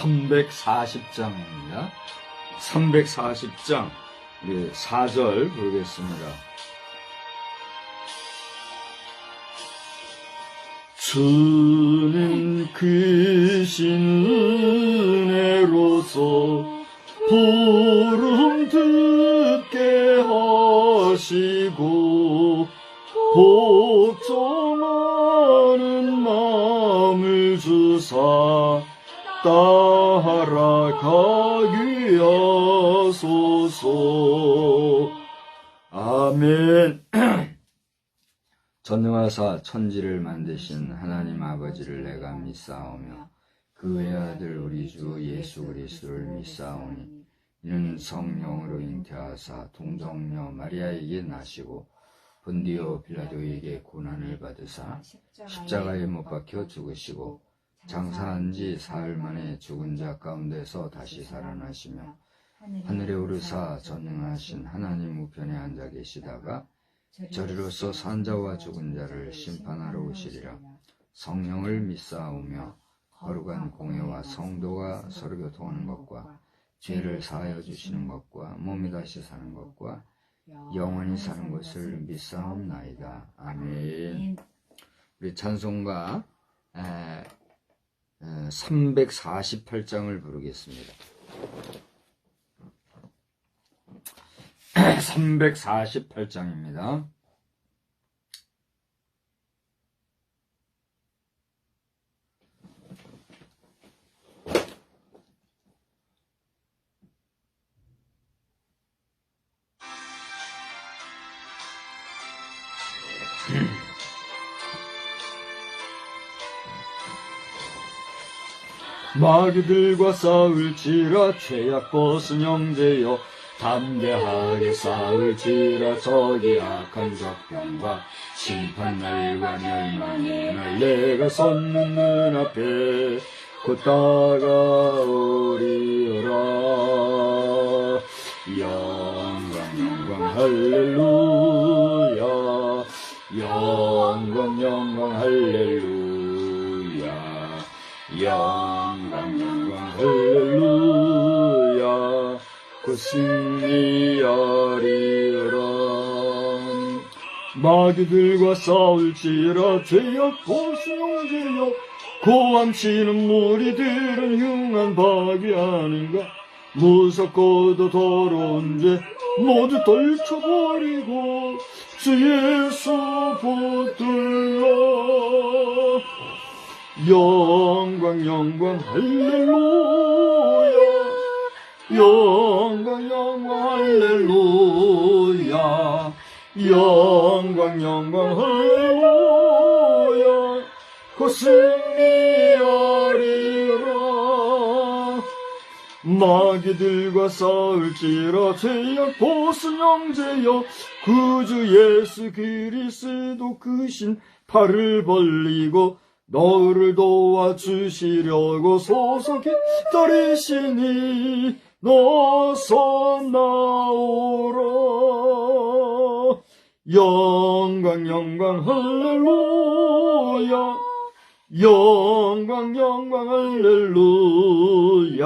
(340장입니다) 340장 우리 4절 부르겠습니다. 주는 크신 은혜로서 부름 듣게 하시고 복종하는 마음을 주사 따라가게 하소서. 아멘. 전능하사 천지를 만드신 하나님 아버지를 내가 믿사오며 그 외아들 우리 주 예수 그리스도를 믿사오니 이는 성령으로 잉태하사 동정녀 마리아에게 나시고 본디오 빌라도에게 고난을 받으사 십자가에 못 박혀 죽으시고 장사한 지 사흘 만에 죽은 자 가운데서 다시 살아나시며 하늘에 오르사 전능하신 하나님 우편에 앉아 계시다가 저리로서 산자와 죽은 자를 심판하러 오시리라. 성령을 믿사오며 거룩한 공회와 성도가 서로 교통하는 것과 죄를 사하여 주시는 것과 몸이 다시 사는 것과 영원히 사는 것을 믿사옵나이다. 아멘. 우리 찬송가 348장을 부르겠습니다. 348장입니다. 마귀들과 싸울지라 죄악 벗은 형제여 담대하게 싸울지라 저기 악한 적병과 심판날과 멸망의 날 내가 섰는 눈앞에 곧 다가오리라. 영광 할렐루야 영광 할렐루야 영광 할렐루야 곧 승리하리라. 마귀들과 싸울지라 죄악고 수용지여 고함치는 무리들은 흉한 박이 아닌가. 무섭고도 더러운 죄 모두 떨쳐버리고 주 예수 붙들러 영광 영광 할렐루야 영광 영광 할렐루야 영광 영광 할렐루야 곧 승리하리라. 마귀들과 싸울지라 죄악 보스 형제여 구주 예수 그리스도 크신 팔을 벌리고 너를 도와주시려고 소속히 기다리시니 너서 나오라. 영광 영광 할렐루야 영광 영광 할렐루야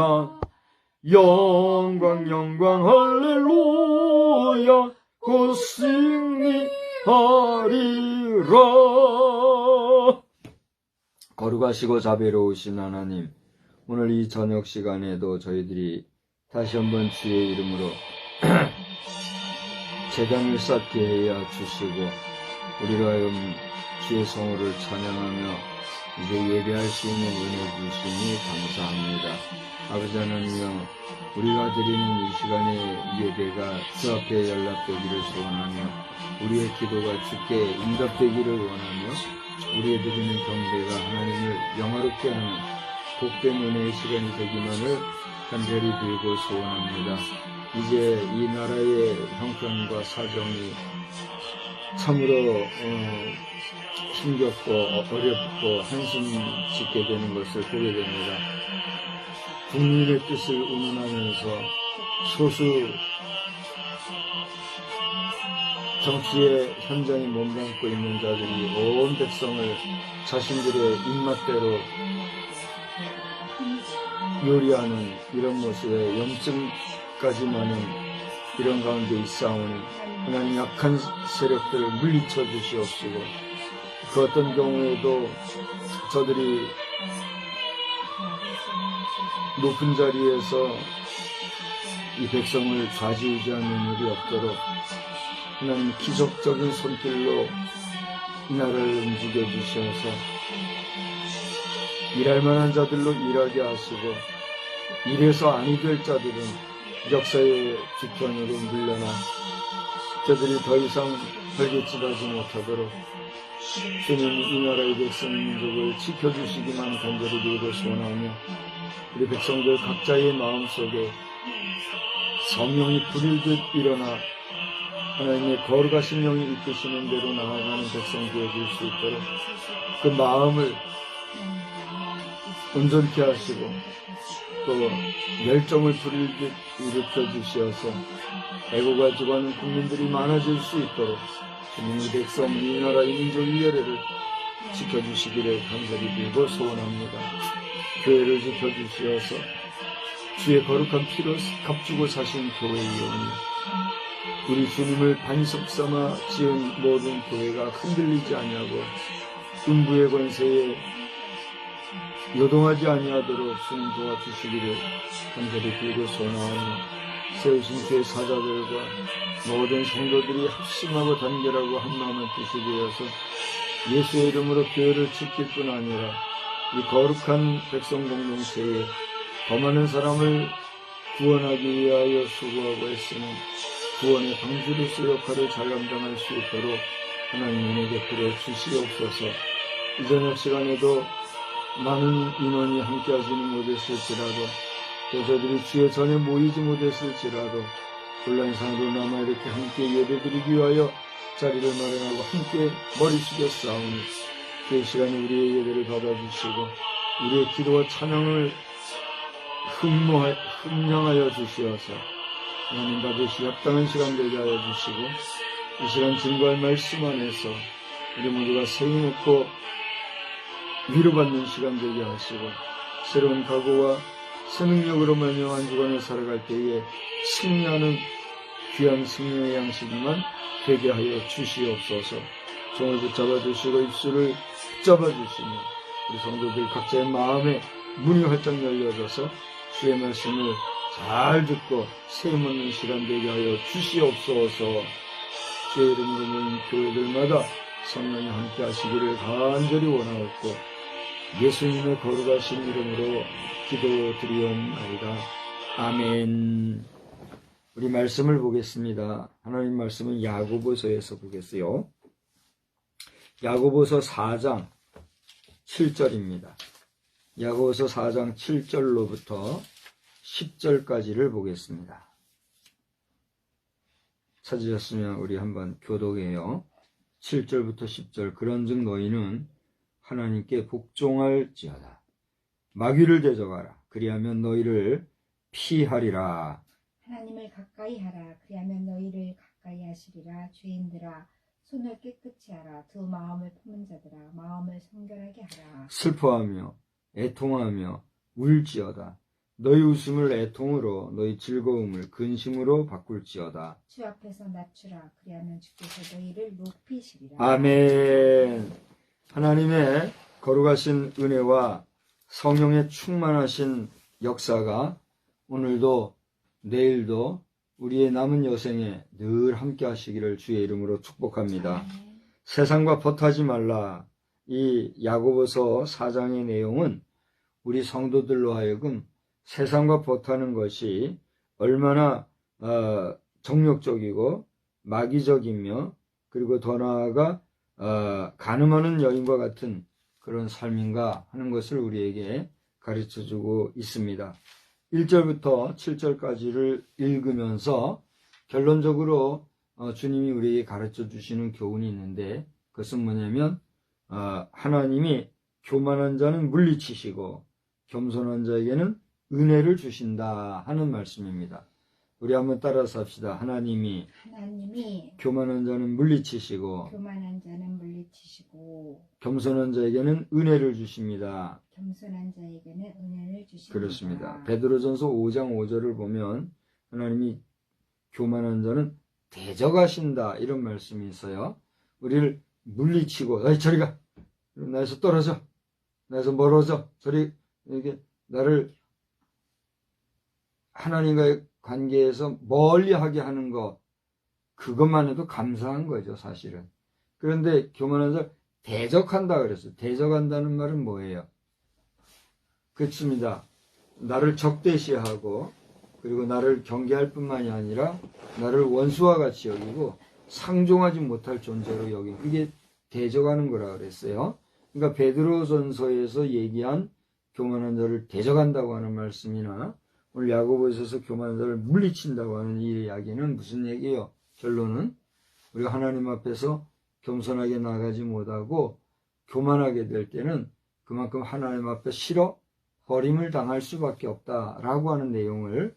영광 영광 할렐루야 곧 승리하리라. 거룩하시고 자비로우신 하나님, 오늘 이 저녁 시간에도 저희들이 다시 한번 주의 이름으로 제단을 쌓게 해야 주시고 우리로 하여금 주의 성호를 찬양하며 이제 예배할 수 있는 은혜 주시니 감사합니다. 아버지 하나님이여, 우리가 드리는 이 시간의 예배가 주 앞에 연락되기를 소원하며 우리의 기도가 주께 응답되기를 원하며 우리의 드리는 경배가 하나님을 영화롭게 하는 복된 은혜의 시간이 되기만을 간절히 빌고 소원합니다. 이제 이 나라의 형편과 사정이 참으로 힘겹고 어렵고 한숨 짓게 되는 것을 보게 됩니다. 국민의 뜻을 운운하면서 소수 정치의 현장에 몸담고 있는 자들이 온 백성을 자신들의 입맛대로 요리하는 이런 모습에 염증까지 나는 이런 가운데 있사오니 하나님 약한 세력들을 물리쳐 주시옵시고 그 어떤 경우에도 저들이 높은 자리에서 이 백성을 좌지우지하는 일이 없도록 하나님 기적적인 손길로 이 나라를 움직여 주셔서 일할 만한 자들로 일하게 하시고 이래서 아니 될 자들은 역사의 뒤편으로 물러나 저들이 더 이상 활개치하지 못하도록 주님 이 나라의 백성 민족을 지켜주시기만 간절히 빌고 소원하며 우리 백성들 각자의 마음속에 성령이 불일 듯 일어나 하나님의 거룩하신 영이 이끄시는 대로 나아가는 백성 되어질 수 있도록 그 마음을 온전케 하시고 또 열정을 부릴 듯 일으켜 주시어서 애고가 죽어가는 국민들이 많아질 수 있도록 주님의 백성 이 나라 이 민족 위례를 지켜주시기를 간절히 빌고 소원합니다. 교회를 지켜주시어서 주의 거룩한 피로 값주고 사신 교회이오니 우리 주님을 반석 삼아 지은 모든 교회가 흔들리지 아니하고 음부의 권세에 요동하지 아니하도록 주님 도와주시기를 간절히 빌고 소원하오니 세우신 주의 사자들과 모든 성도들이 합심하고 단결하고 한마음을 뜻이 되어서 예수의 이름으로 교회를 지킬 뿐 아니라 이 거룩한 백성 공동체에 더 많은 사람을 구원하기 위하여 수고하고 애쓰는 구원의 방주로서 역할을 잘 감당할 수 있도록 하나님 은혜 베풀어 주시옵소서. 이 저녁 시간에도 많은 인원이 함께하지는 못했을지라도 또 저들이 주의 전에 모이지 못했을지라도 혼란상으로나마 이렇게 함께 예배드리기 위하여 자리를 마련하고 함께 머리 숙여 싸우니 그 시간에 우리의 예배를 받아주시고 우리의 기도와 찬양을 흠명하여 주시어서 하나님 받으시 합당한 시간 되게 하여 주시고 이 시간 증거할 말씀 안에서 우리 모두가 생이 없고 위로받는 시간 되게 하시고 새로운 각오와 새 능력으로 말미암아 한 주간을 살아갈 때에 승리하는 귀한 승리의 양식만 되게 하여 주시옵소서. 종을 붙잡아 주시고 입술을 붙잡아 주시며 우리 성도들 각자의 마음에 문이 활짝 열려져서 주의 말씀을 잘 듣고 세움 얻는 시간 되게 하여 주시옵소서. 주의 이름으로 모인 교회들마다 성령이 함께 하시기를 간절히 원하옵고 예수님의 거룩하신 이름으로 기도드리옵나이다. 아멘. 우리 말씀을 보겠습니다. 하나님 말씀은 야고보서에서 보겠어요. 야고보서 4장 7절입니다. 야고보서 4장 7절로부터 10절까지를 보겠습니다. 찾으셨으면 우리 한번 교독해요. 7절부터 10절. 그런즉 너희는 하나님께 복종할지어다. 마귀를 대적하라. 그리하면 너희를 피하리라. 하나님을 가까이 하라. 그리하면 너희를 가까이 하시리라. 죄인들아 손을 깨끗이 하라. 두 마음을 품은 자들아 마음을 성결하게 하라. 슬퍼하며 애통하며 울지어다. 너희 웃음을 애통으로 너희 즐거움을 근심으로 바꿀지어다. 주 앞에서 낮추라. 그리하면 주께서 너희를 높이시리라. 아멘. 하나님의 거룩하신 은혜와 성령의 충만하신 역사가 오늘도 내일도 우리의 남은 여생에 늘 함께 하시기를 주의 이름으로 축복합니다. 세상과 벗하지 말라. 이 야고보서 4장의 내용은 우리 성도들로 하여금 세상과 벗하는 것이 얼마나 정욕적이고 마귀적이며 그리고 더 나아가 간음하는 여인과 같은 그런 삶인가 하는 것을 우리에게 가르쳐주고 있습니다. 1절부터 7절까지를 읽으면서 결론적으로 주님이 우리에게 가르쳐 주시는 교훈이 있는데 그것은 뭐냐면 하나님이 교만한 자는 물리치시고 겸손한 자에게는 은혜를 주신다 하는 말씀입니다. 우리 한번 따라서 합시다. 하나님이 교만한 자는 물리치시고 겸손한 자에게는 은혜를 주십니다. 그렇습니다. 베드로전서 5장 5절을 보면 하나님이 교만한 자는 대적하신다 이런 말씀이 있어요. 우리를 물리치고 아이 저리 가. 나에서 떨어져. 나에서 멀어져. 저리 이렇게 나를 하나님과의 관계에서 멀리하게 하는 것 그것만 해도 감사한 거죠 사실은. 그런데 교만한 자를 대적한다 그랬어요. 대적한다는 말은 뭐예요? 그렇습니다. 나를 적대시하고 그리고 나를 경계할 뿐만이 아니라 나를 원수와 같이 여기고 상종하지 못할 존재로 여기고 그게 대적하는 거라 그랬어요. 그러니까 베드로전서에서 얘기한 교만한 자를 대적한다고 하는 말씀이나 오늘 야고보서에서 교만한 자를 물리친다고 하는 이 이야기는 무슨 얘기예요? 결론은 우리가 하나님 앞에서 겸손하게 나가지 못하고 교만하게 될 때는 그만큼 하나님 앞에 버림을 당할 수밖에 없다라고 하는 내용을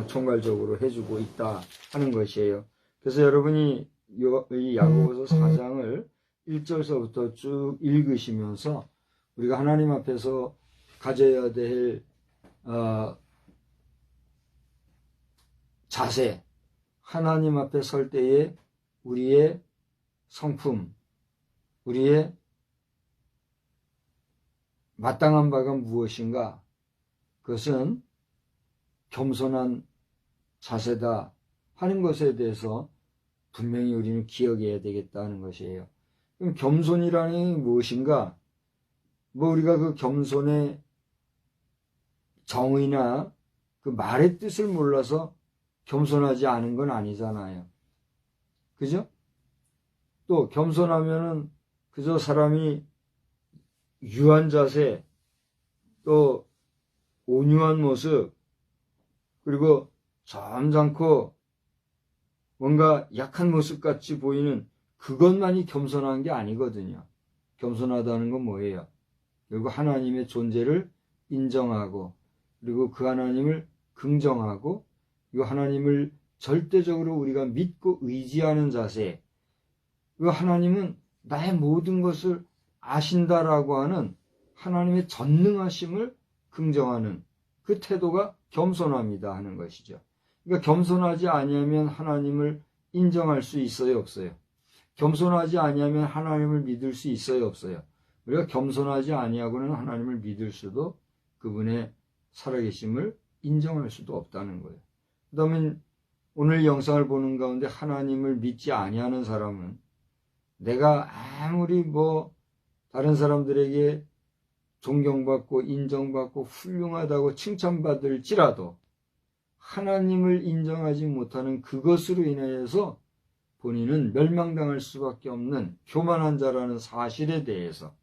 총괄적으로 해주고 있다 하는 것이에요. 그래서 여러분이 이 야고보서 4장을 1절서부터 쭉 읽으시면서 우리가 하나님 앞에서 가져야 될 자세, 하나님 앞에 설 때에 우리의 성품, 우리의 마땅한 바가 무엇인가? 그것은 겸손한 자세다 하는 것에 대해서 분명히 우리는 기억해야 되겠다는 것이에요. 그럼 겸손이라는 게 무엇인가? 우리가 그 겸손의 정의나 그 말의 뜻을 몰라서 겸손하지 않은 건 아니잖아요. 그죠? 또 겸손하면은 그저 사람이 유한 자세, 또 온유한 모습, 그리고 점잖고 뭔가 약한 모습 같이 보이는 그것만이 겸손한 게 아니거든요. 겸손하다는 건 뭐예요? 결국 하나님의 존재를 인정하고 그리고 그 하나님을 긍정하고 이 하나님을 절대적으로 우리가 믿고 의지하는 자세. 이 하나님은 나의 모든 것을 아신다라고 하는 하나님의 전능하심을 긍정하는 그 태도가 겸손함이다 하는 것이죠. 그러니까 겸손하지 아니하면 하나님을 인정할 수 있어요, 없어요? 겸손하지 아니하면 하나님을 믿을 수 있어요, 없어요? 우리가 겸손하지 아니하고는 하나님을 믿을 수도 그분의 살아계심을 인정할 수도 없다는 거예요. 그 다음에 오늘 영상을 보는 가운데 하나님을 믿지 아니하는 사람은 내가 아무리 다른 사람들에게 존경받고 인정받고 훌륭하다고 칭찬받을지라도 하나님을 인정하지 못하는 그것으로 인해서 본인은 멸망당할 수밖에 없는 교만한 자라는 사실에 대해서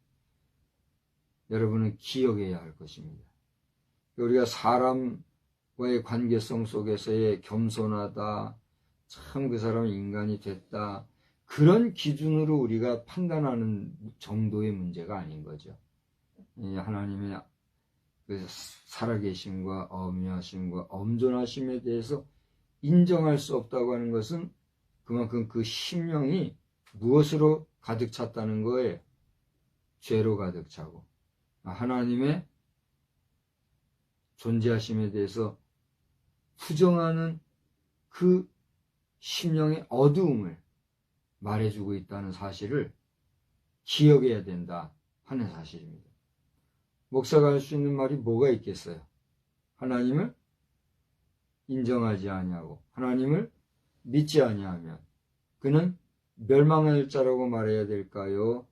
여러분은 기억해야 할 것입니다. 우리가 사람과의 관계성 속에서의 겸손하다, 참 그 사람은 인간이 됐다, 그런 기준으로 우리가 판단하는 정도의 문제가 아닌 거죠. 하나님의 그 살아계심과 어미하심과 엄존하심에 대해서 인정할 수 없다고 하는 것은 그만큼 그 심령이 무엇으로 가득 찼다는 거예요? 죄로 가득 차고 하나님의 존재하심에 대해서 부정하는 그 심령의 어두움을 말해주고 있다는 사실을 기억해야 된다 하는 사실입니다. 목사가 할 수 있는 말이 뭐가 있겠어요? 하나님을 인정하지 아니하고 하나님을 믿지 아니하면 그는 멸망할 자라고 말해야 될까요?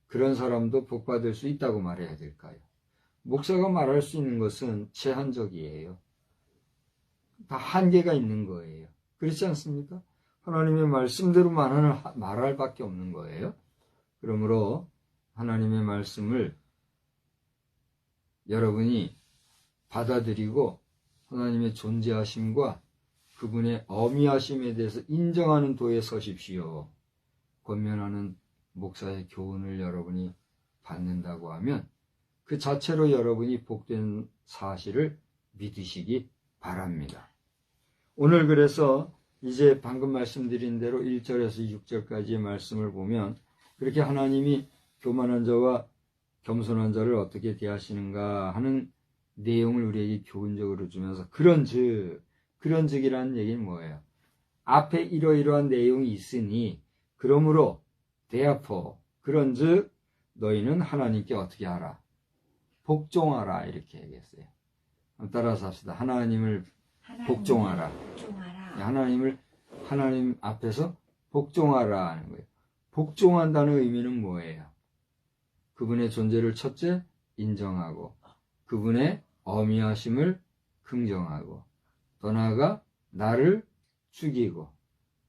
그런 사람도 복받을 수 있다고 말해야 될까요? 목사가 말할 수 있는 것은 제한적이에요. 다 한계가 있는 거예요. 그렇지 않습니까? 하나님의 말씀대로 말할 밖에 없는 거예요. 그러므로 하나님의 말씀을 여러분이 받아들이고 하나님의 존재하심과 그분의 어미하심에 대해서 인정하는 도에 서십시오. 권면하는 목사의 교훈을 여러분이 받는다고 하면 그 자체로 여러분이 복된 사실을 믿으시기 바랍니다. 오늘 그래서 이제 방금 말씀드린 대로 1절에서 6절까지의 말씀을 보면 그렇게 하나님이 교만한 자와 겸손한 자를 어떻게 대하시는가 하는 내용을 우리에게 교훈적으로 주면서 그런즉이라는 얘기는 뭐예요? 앞에 이러이러한 내용이 있으니 그러므로 therefore 그런즉 너희는 하나님께 어떻게 하라? 복종하라 이렇게 얘기했어요. 따라서 합시다. 하나님을 복종하라. 하나님 앞에서 복종하라 하는 거예요. 복종한다는 의미는 뭐예요? 그분의 존재를 첫째 인정하고 그분의 어미하심을 긍정하고 더 나아가 나를 죽이고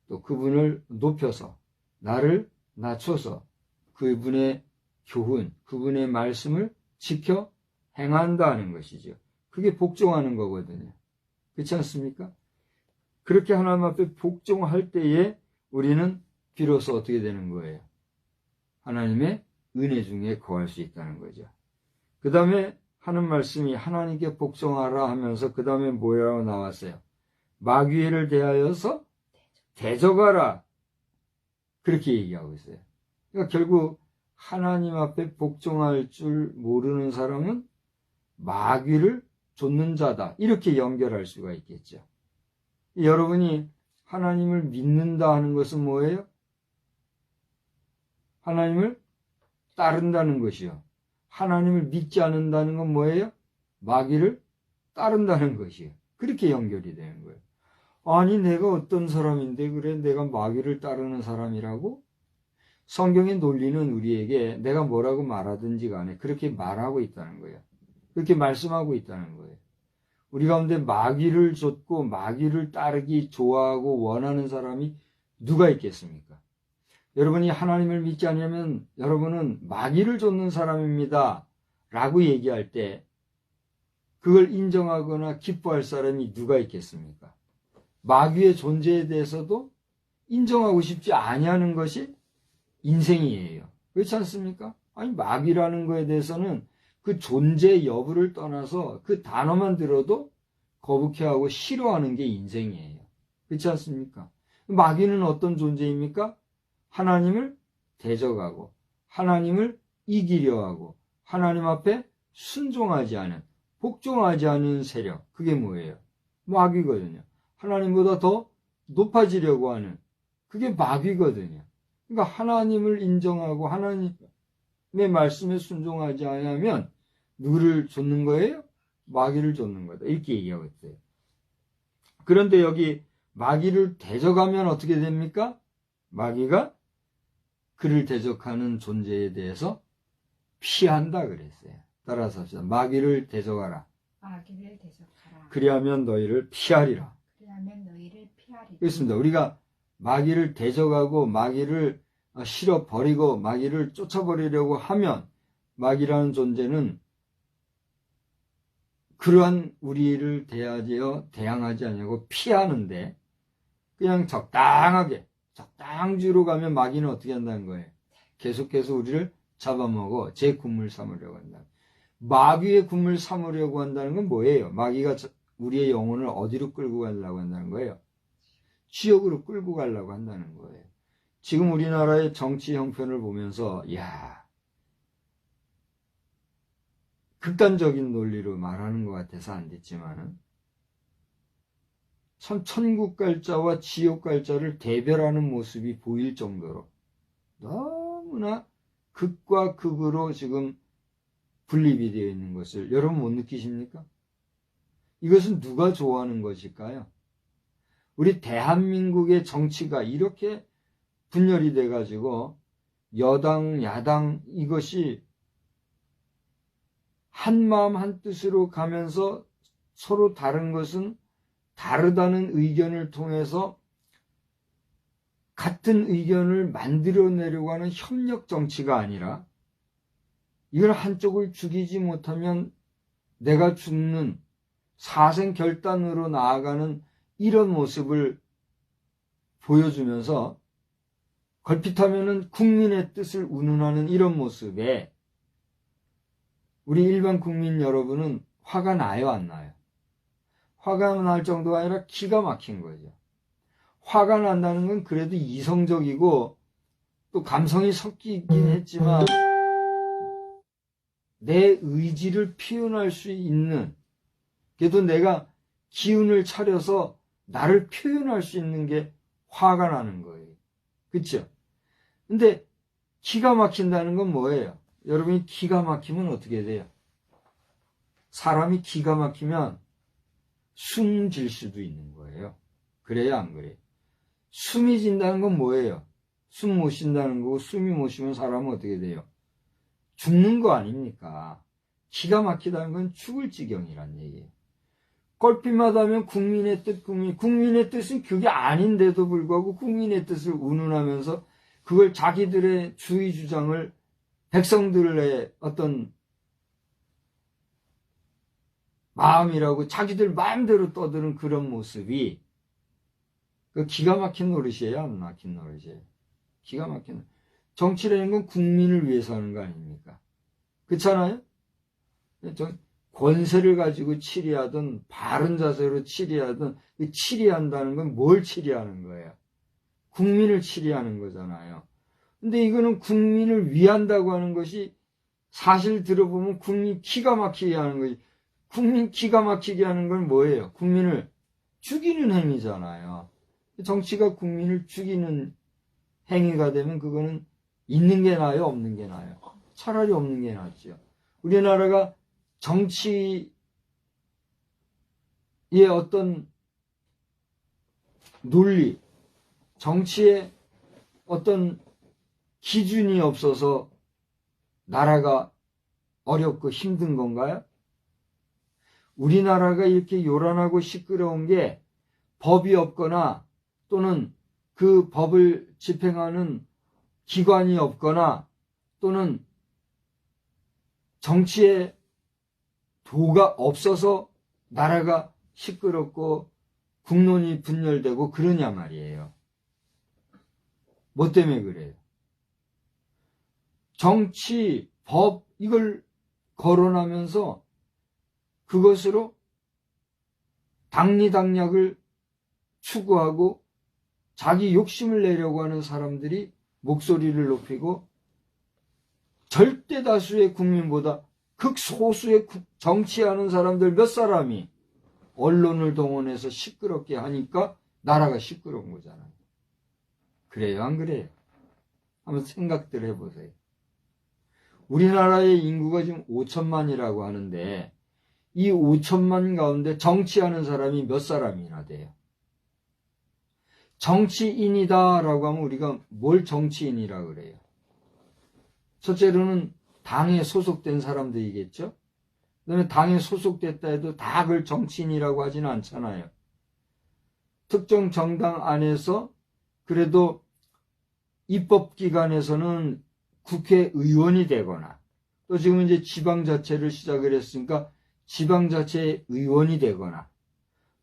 또 그분을 높여서 나를 낮춰서 그분의 교훈, 그분의 말씀을 지켜 행한다는 것이죠. 그게 복종하는 거거든요. 그렇지 않습니까? 그렇게 하나님 앞에 복종할 때에 우리는 비로소 어떻게 되는 거예요? 하나님의 은혜 중에 거할 수 있다는 거죠. 그 다음에 하는 말씀이 하나님께 복종하라 하면서 그 다음에 뭐라고 나왔어요? 마귀를 대하여서 대적하라. 그렇게 얘기하고 있어요. 그러니까 결국 하나님 앞에 복종할 줄 모르는 사람은 마귀를 좇는 자다. 이렇게 연결할 수가 있겠죠. 여러분이 하나님을 믿는다 하는 것은 뭐예요? 하나님을 따른다는 것이요. 하나님을 믿지 않는다는 건 뭐예요? 마귀를 따른다는 것이에요. 그렇게 연결이 되는 거예요. 아니 내가 어떤 사람인데 그래 내가 마귀를 따르는 사람이라고? 성경의 논리는 우리에게 내가 뭐라고 말하든지 간에 그렇게 말하고 있다는 거예요. 그렇게 말씀하고 있다는 거예요. 우리 가운데 마귀를 좇고 마귀를 따르기 좋아하고 원하는 사람이 누가 있겠습니까? 여러분이 하나님을 믿지 않으면 여러분은 마귀를 좇는 사람입니다 라고 얘기할 때 그걸 인정하거나 기뻐할 사람이 누가 있겠습니까? 마귀의 존재에 대해서도 인정하고 싶지 아니하는 것이 인생이에요. 그렇지 않습니까? 아니 마귀라는 거에 대해서는 그 존재 여부를 떠나서 그 단어만 들어도 거북해하고 싫어하는 게 인생이에요. 그렇지 않습니까? 마귀는 어떤 존재입니까? 하나님을 대적하고 하나님을 이기려 하고 하나님 앞에 순종하지 않은 복종하지 않은 세력. 그게 뭐예요? 마귀거든요. 하나님보다 더 높아지려고 하는 그게 마귀거든요. 그러니까 하나님을 인정하고 하나님의 말씀에 순종하지 않으면 누구를 좇는 거예요? 마귀를 좇는 거다. 이렇게 얘기하고 있어요. 그런데 여기 마귀를 대적하면 어떻게 됩니까? 마귀가 그를 대적하는 존재에 대해서 피한다 그랬어요. 따라서 합시다. 마귀를 대적하라. 마귀를 대적하라. 그리하면 너희를 피하리라. 그리하면 너희를 피하리라. 그렇습니다. 우리가 마귀를 대적하고 마귀를 실어버리고 마귀를 쫓아버리려고 하면 마귀라는 존재는 그러한 우리를 대항하지 않냐고 피하는데 그냥 적당주로 가면 마귀는 어떻게 한다는 거예요? 계속해서 우리를 잡아먹어 제 군물 삼으려고 한다. 마귀의 군물 삼으려고 한다는 건 뭐예요? 마귀가 우리의 영혼을 어디로 끌고 가려고 한다는 거예요? 지옥으로 끌고 가려고 한다는 거예요. 지금 우리나라의 정치 형편을 보면서 극단적인 논리로 말하는 것 같아서 안 됐지만은 참 천국 갈 자와 지옥 갈 자를 대별하는 모습이 보일 정도로 너무나 극과 극으로 지금 분립이 되어 있는 것을 여러분 못 느끼십니까? 이것은 누가 좋아하는 것일까요? 우리 대한민국의 정치가 이렇게 분열이 돼가지고 여당, 야당 이것이 한마음 한뜻으로 가면서 서로 다른 것은 다르다는 의견을 통해서 같은 의견을 만들어내려고 하는 협력 정치가 아니라 이걸 한쪽을 죽이지 못하면 내가 죽는 사생결단으로 나아가는 이런 모습을 보여주면서 걸핏하면은 국민의 뜻을 운운하는 이런 모습에 우리 일반 국민 여러분은 화가 나요, 안 나요? 화가 날 정도가 아니라 기가 막힌 거죠. 화가 난다는 건 그래도 이성적이고 또 감성이 섞이긴 했지만 내 의지를 표현할 수 있는, 그래도 내가 기운을 차려서 나를 표현할 수 있는 게 화가 나는 거예요. 그렇죠? 근데 기가 막힌다는 건 뭐예요? 여러분이 기가 막히면 어떻게 돼요? 사람이 기가 막히면 숨 질 수도 있는 거예요. 그래요, 안 그래요? 숨이 진다는 건 뭐예요? 숨 못 쉰다는 거고, 숨이 못 쉬면 사람은 어떻게 돼요? 죽는 거 아닙니까? 기가 막히다는 건 죽을 지경이란 얘기예요. 껄핏마다 하면 국민의 뜻, 국민의 뜻은 그게 아닌데도 불구하고 국민의 뜻을 운운하면서 그걸 자기들의 주의 주장을 백성들의 어떤 마음이라고 자기들 마음대로 떠드는 그런 모습이 그 기가 막힌 노릇이에요, 안 막힌 노릇이에요? 기가 막힌. 정치라는 건 국민을 위해서 하는 거 아닙니까? 그렇잖아요? 권세를 가지고 치리하든 바른 자세로 치리하든 치리한다는 건 뭘 치리하는 거예요? 국민을 치리하는 거잖아요. 근데 이거는 국민을 위한다고 하는 것이 사실 들어보면 국민 기가 막히게 하는 거지. 국민 기가 막히게 하는 건 뭐예요? 국민을 죽이는 행위잖아요. 정치가 국민을 죽이는 행위가 되면 그거는 있는 게 나아요, 없는 게 나아요? 차라리 없는 게 낫죠. 우리나라가 정치의 어떤 논리, 정치의 어떤 기준이 없어서 나라가 어렵고 힘든 건가요? 우리나라가 이렇게 요란하고 시끄러운 게 법이 없거나 또는 그 법을 집행하는 기관이 없거나 또는 정치에 도가 없어서 나라가 시끄럽고 국론이 분열되고 그러냐 말이에요. 뭐 때문에 그래요? 정치, 법 이걸 거론하면서 그것으로 당리당략을 추구하고 자기 욕심을 내려고 하는 사람들이 목소리를 높이고 절대 다수의 국민보다 극소수의 정치하는 사람들 몇 사람이 언론을 동원해서 시끄럽게 하니까 나라가 시끄러운 거잖아요. 그래요, 안 그래요? 한번 생각들 해보세요. 우리나라의 인구가 지금 5천만이라고 하는데 이 5천만 가운데 정치하는 사람이 몇 사람이나 돼요? 정치인이다라고 하면 우리가 뭘 정치인이라 그래요? 첫째로는 당에 소속된 사람들이겠죠? 그 다음에 당에 소속됐다 해도 다 그걸 정치인이라고 하지는 않잖아요. 특정 정당 안에서 그래도 입법기관에서는 국회의원이 되거나 또 지금 이제 지방자치를 시작을 했으니까 지방자치 의원이 되거나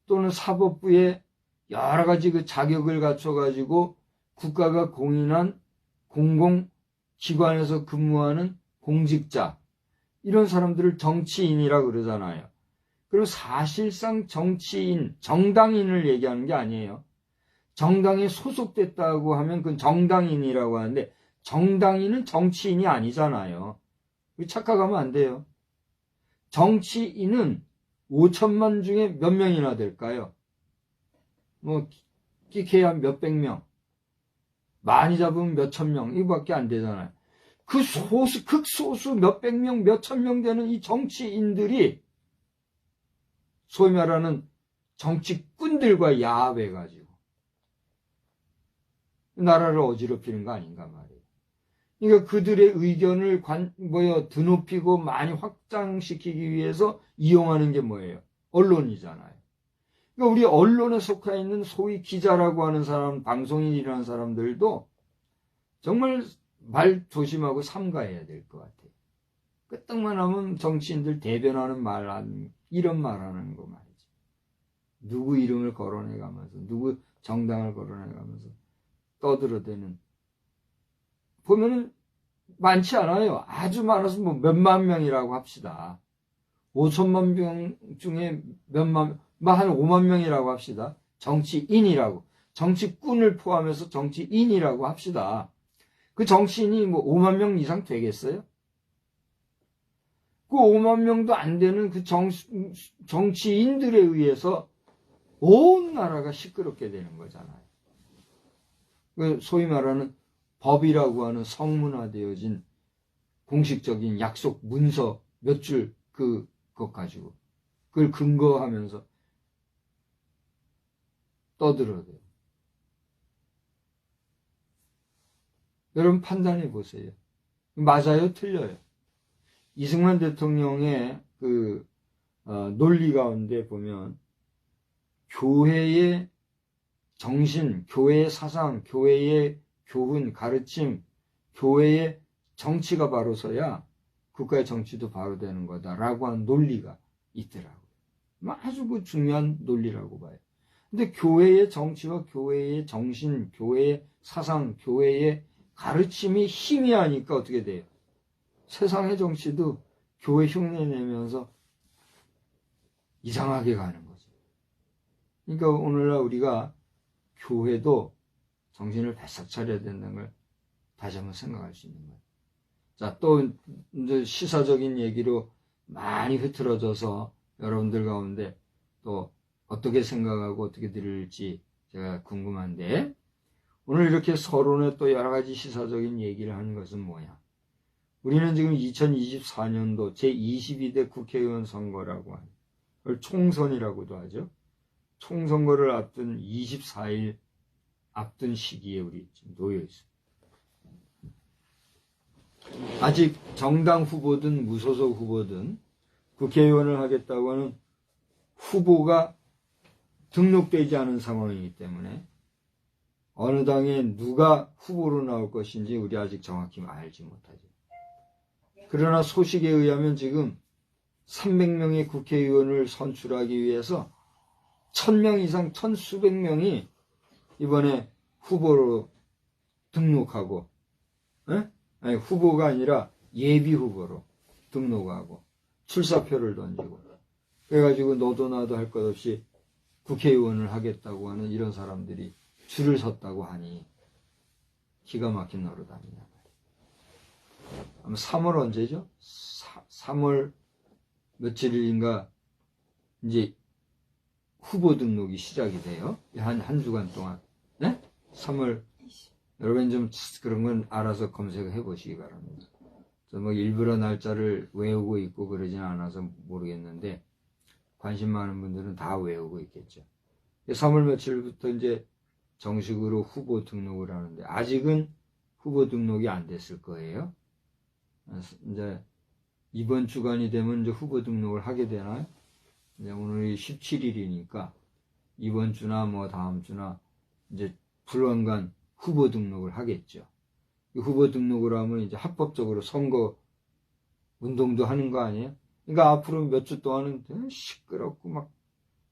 또는 사법부에 여러 가지 그 자격을 갖춰가지고 국가가 공인한 공공기관에서 근무하는 공직자, 이런 사람들을 정치인이라고 그러잖아요. 그럼 사실상 정치인, 정당인을 얘기하는 게 아니에요. 정당에 소속됐다고 하면 그건 정당인이라고 하는데 정당인은 정치인이 아니잖아요. 착각하면 안 돼요. 정치인은 5천만 중에 몇 명이나 될까요? 뭐 끼케야 몇백 명, 많이 잡으면 몇천 명, 이거밖에 안 되잖아요. 그 소수, 극소수 몇백 명, 몇천 명 되는 이 정치인들이 소위 말하는 정치꾼들과 야합해가지고 나라를 어지럽히는 거 아닌가 말이에요. 그러니까 그들의 의견을 드높이고 많이 확장시키기 위해서 이용하는 게 뭐예요? 언론이잖아요. 그러니까 우리 언론에 속해 있는 소위 기자라고 하는 사람, 방송인이라는 사람들도 정말 말 조심하고 삼가해야 될 것 같아요. 끄떡만 하면 정치인들 대변하는 이런 말 하는 거 말이지. 누구 이름을 거론해가면서, 누구 정당을 거론해가면서 떠들어대는. 보면은 많지 않아요. 아주 많아서 뭐 몇만 명이라고 합시다. 5천만 명 중에 한 5만 명이라고 합시다. 정치인이라고. 정치꾼을 포함해서 정치인이라고 합시다. 그 정치인이 뭐 5만 명 이상 되겠어요? 그 5만 명도 안 되는 그 정치인들에 의해서 온 나라가 시끄럽게 되는 거잖아요. 그 소위 말하는 법이라고 하는 성문화되어진 공식적인 약속 문서 몇 줄 그것 가지고 그걸 근거하면서 떠들어대요. 여러분 판단해 보세요. 맞아요? 틀려요? 이승만 대통령의 논리 가운데 보면 교회의 정신, 교회의 사상, 교회의 교훈, 가르침, 교회의 정치가 바로 서야 국가의 정치도 바로 되는 거다라고 하는 논리가 있더라고요. 아주 그 중요한 논리라고 봐요. 근데 교회의 정치와 교회의 정신, 교회의 사상, 교회의 가르침이 희미하니까 어떻게 돼요? 세상의 정치도 교회 흉내 내면서 이상하게 가는 거죠. 그러니까 오늘날 우리가 교회도 정신을 바싹 차려야 된다는 걸 다시 한번 생각할 수 있는 거예요. 자, 또 이제 시사적인 얘기로 많이 흐트러져서 여러분들 가운데 또 어떻게 생각하고 어떻게 들을지 제가 궁금한데, 오늘 이렇게 서론에 또 여러 가지 시사적인 얘기를 하는 것은 뭐야? 우리는 지금 2024년도 제22대 국회의원 선거라고 하는 걸 총선이라고도 하죠. 총선거를 앞둔 24일 앞둔 시기에 우리 지금 놓여 있습니다. 아직 정당 후보든 무소속 후보든 국회의원을 하겠다고 하는 후보가 등록되지 않은 상황이기 때문에 어느 당에 누가 후보로 나올 것인지 우리 아직 정확히 알지 못하죠. 그러나 소식에 의하면 지금 300명의 국회의원을 선출하기 위해서 1000명 이상, 1000수백 명이 이번에 후보로 등록하고, 아니, 후보가 아니라 예비 후보로 등록하고 출사표를 던지고, 그래가지고 너도 나도 할 것 없이 국회의원을 하겠다고 하는 이런 사람들이 줄을 섰다고 하니 기가 막힌 노릇 아니냐. 아마 3월 언제죠? 3월 며칠인가 이제 후보 등록이 시작이 돼요. 한 주간 동안. 네? 3월. 여러분 좀 그런 건 알아서 검색해 보시기 바랍니다. 저 뭐 일부러 날짜를 외우고 있고 그러진 않아서 모르겠는데, 관심 많은 분들은 다 외우고 있겠죠. 3월 며칠부터 이제 정식으로 후보 등록을 하는데, 아직은 후보 등록이 안 됐을 거예요. 이제 이번 주간이 되면 이제 후보 등록을 하게 되나요? 이제 오늘이 17일이니까 이번 주나 뭐 다음 주나 이제 불원간 후보 등록을 하겠죠. 이 후보 등록을 하면 이제 합법적으로 선거 운동도 하는 거 아니에요? 그러니까 앞으로 몇 주 동안은 시끄럽고 막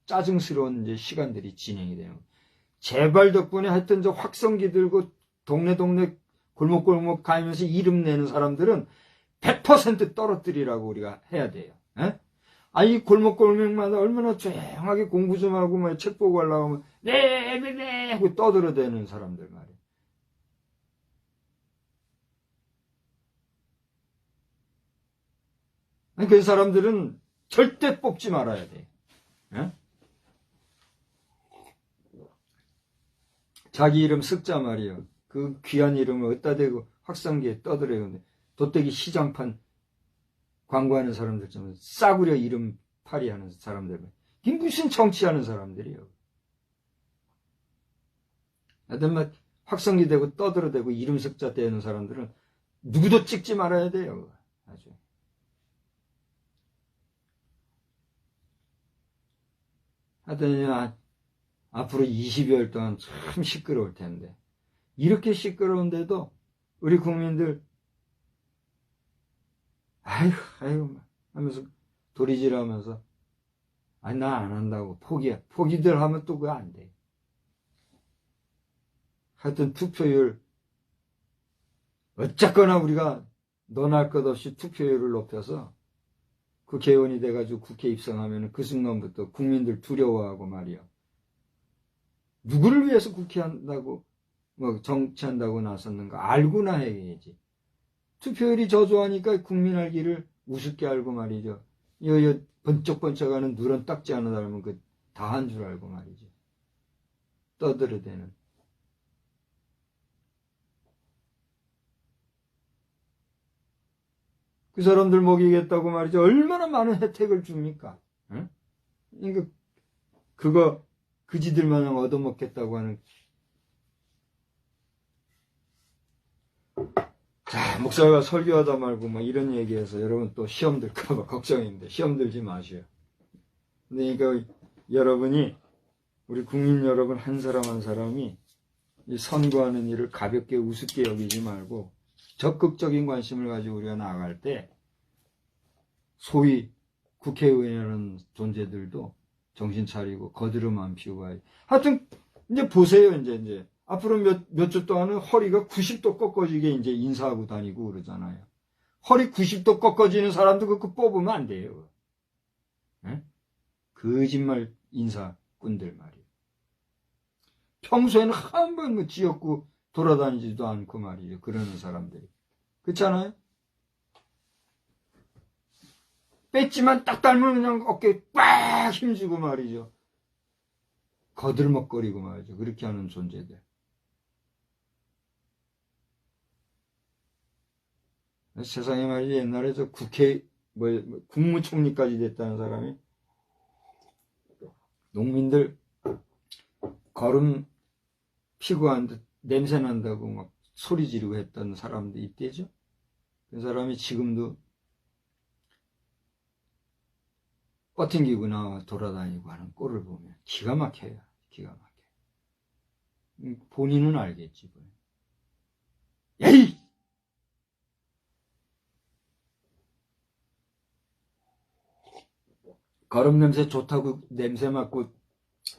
짜증스러운 이제 시간들이 진행이 돼요. 제발 덕분에 하여튼 저 확성기 들고 동네 골목골목 가면서 이름 내는 사람들은 100% 떨어뜨리라고 우리가 해야 돼요. 에? 이 골목골목마다 얼마나 조용하게 공부 좀 하고 뭐 책 보고 하려고 하면 네 하고 떠들어대는 사람들 말이에요. 그 사람들은 절대 뽑지 말아야 돼. 에? 자기 이름 쓱자 말이에요. 그 귀한 이름을 어디다 대고 확성기에 떠들어요. 근데 도떼기 시장판 광고하는 사람들처럼 싸구려 이름 팔이하는 사람들. 이게 무슨 정치하는 사람들이에요. 하여튼 막 확성기 대고 떠들어대고 이름 쓱자 대는 사람들은 누구도 찍지 말아야 돼요. 아주. 하여튼 앞으로 20여일 동안 참 시끄러울 텐데, 이렇게 시끄러운데도 우리 국민들 아유 하면서 도리질하면서 나 안 한다고 포기들 하면 또 그거 안 돼. 하여튼 투표율 어쨌거나 우리가 논할 것 없이 투표율을 높여서 국회의원이 돼가지고 국회 입성하면 그 순간부터 국민들 두려워하고 말이야. 누구를 위해서 국회한다고 뭐 정치한다고 나섰는가 알고나 해야지. 투표율이 저조하니까 국민 알기를 우습게 알고 말이죠. 번쩍번쩍하는 누런 딱지 하나 닮은 그 다 한 줄 알고 말이죠. 떠들어대는. 그 사람들 먹이겠다고 말이죠. 얼마나 많은 혜택을 줍니까? 응? 그러니까 그거 그지들만 얻어먹겠다고 하는. 자, 목사가 설교하다 말고 막 이런 얘기해서 여러분 또 시험 들까봐 걱정인데 시험 들지 마셔요. 그러니까 여러분이, 우리 국민 여러분 한 사람 한 사람이 이 선거하는 일을 가볍게 우습게 여기지 말고 적극적인 관심을 가지고 우리가 나아갈 때 소위 국회의원이라는 존재들도 정신 차리고 거드름 안 피우고 가야지. 하여튼 이제 보세요. 이제 앞으로 몇 주 동안은 허리가 90도 꺾어지게 이제 인사하고 다니고 그러잖아요. 허리 90도 꺾어지는 사람도 그거 뽑으면 안 돼요. 에? 거짓말 인사꾼들 말이에요. 평소에는 한 번 뭐 지역구 돌아다니지도 않고 말이죠. 그러는 사람들이. 그렇잖아요? 뺐지만 딱 닮으면 그냥 어깨에 꽉 힘주고 말이죠. 거들먹거리고 말이죠. 그렇게 하는 존재들. 세상에 말이죠. 옛날에 저 국무총리까지 됐다는 사람이 농민들 거름 피고 한 듯 냄새 난다고 막 소리 지르고 했던 사람도 있대죠. 그 사람이 지금도 뻗팅기고 나와 돌아다니고 하는 꼴을 보면 기가 막혀요. 기가 막혀요. 본인은 알겠지. 에이! 거름 냄새 좋다고 냄새 맡고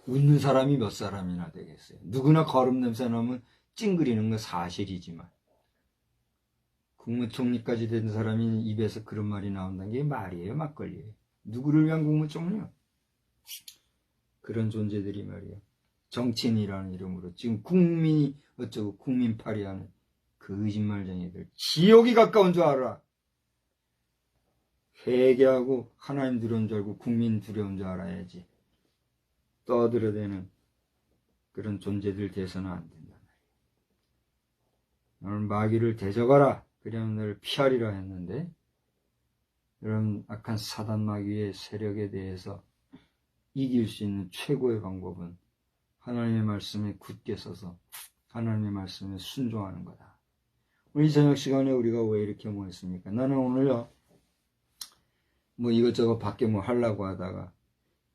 웃는 사람이 몇 사람이나 되겠어요. 누구나 거름 냄새 나면 찡그리는 건 사실이지만 국무총리까지 된 사람이 입에서 그런 말이 나온다는 게 말이에요, 막걸리예요. 누구를 위한 국무총리요? 그런 존재들이 말이에요. 정치인이라는 이름으로 지금 국민이 어쩌고 국민팔이 하는 거짓말쟁이들. 지옥이 가까운 줄 알아. 회개하고 하나님 두려운 줄 알고 국민 두려운 줄 알아야지. 떠들어대는 그런 존재들 돼서는 안 된다. 너는 마귀를 대적하라. 그러면 너를 피하리라 했는데, 이런 악한 사단 마귀의 세력에 대해서 이길 수 있는 최고의 방법은 하나님의 말씀에 굳게 서서 하나님의 말씀에 순종하는 거다. 우리 저녁 시간에 우리가 왜 이렇게 모였습니까? 나는 오늘요, 뭐 이것저것 밖에 뭐 하려고 하다가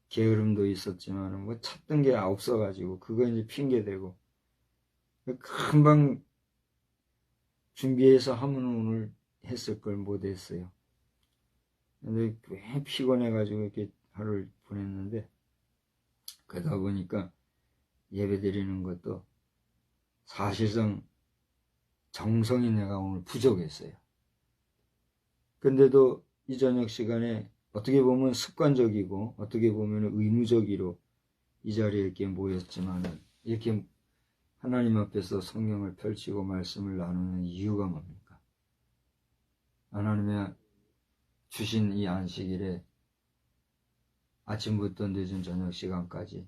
게으름도 있었지만 뭐 찾던 게 없어가지고 그거 이제 핑계대고 금방 준비해서 하면 오늘 했을 걸 못했어요. 근데 왜 피곤해가지고 이렇게 하루를 보냈는데, 그러다 보니까 예배 드리는 것도 사실상 정성이 내가 오늘 부족했어요. 근데도 이 저녁 시간에 어떻게 보면 습관적이고 어떻게 보면 의무적으로 이 자리에 이렇게 모였지만, 이렇게 하나님 앞에서 성경을 펼치고 말씀을 나누는 이유가 뭡니까? 하나님의 주신 이 안식일에 아침부터 늦은 저녁 시간까지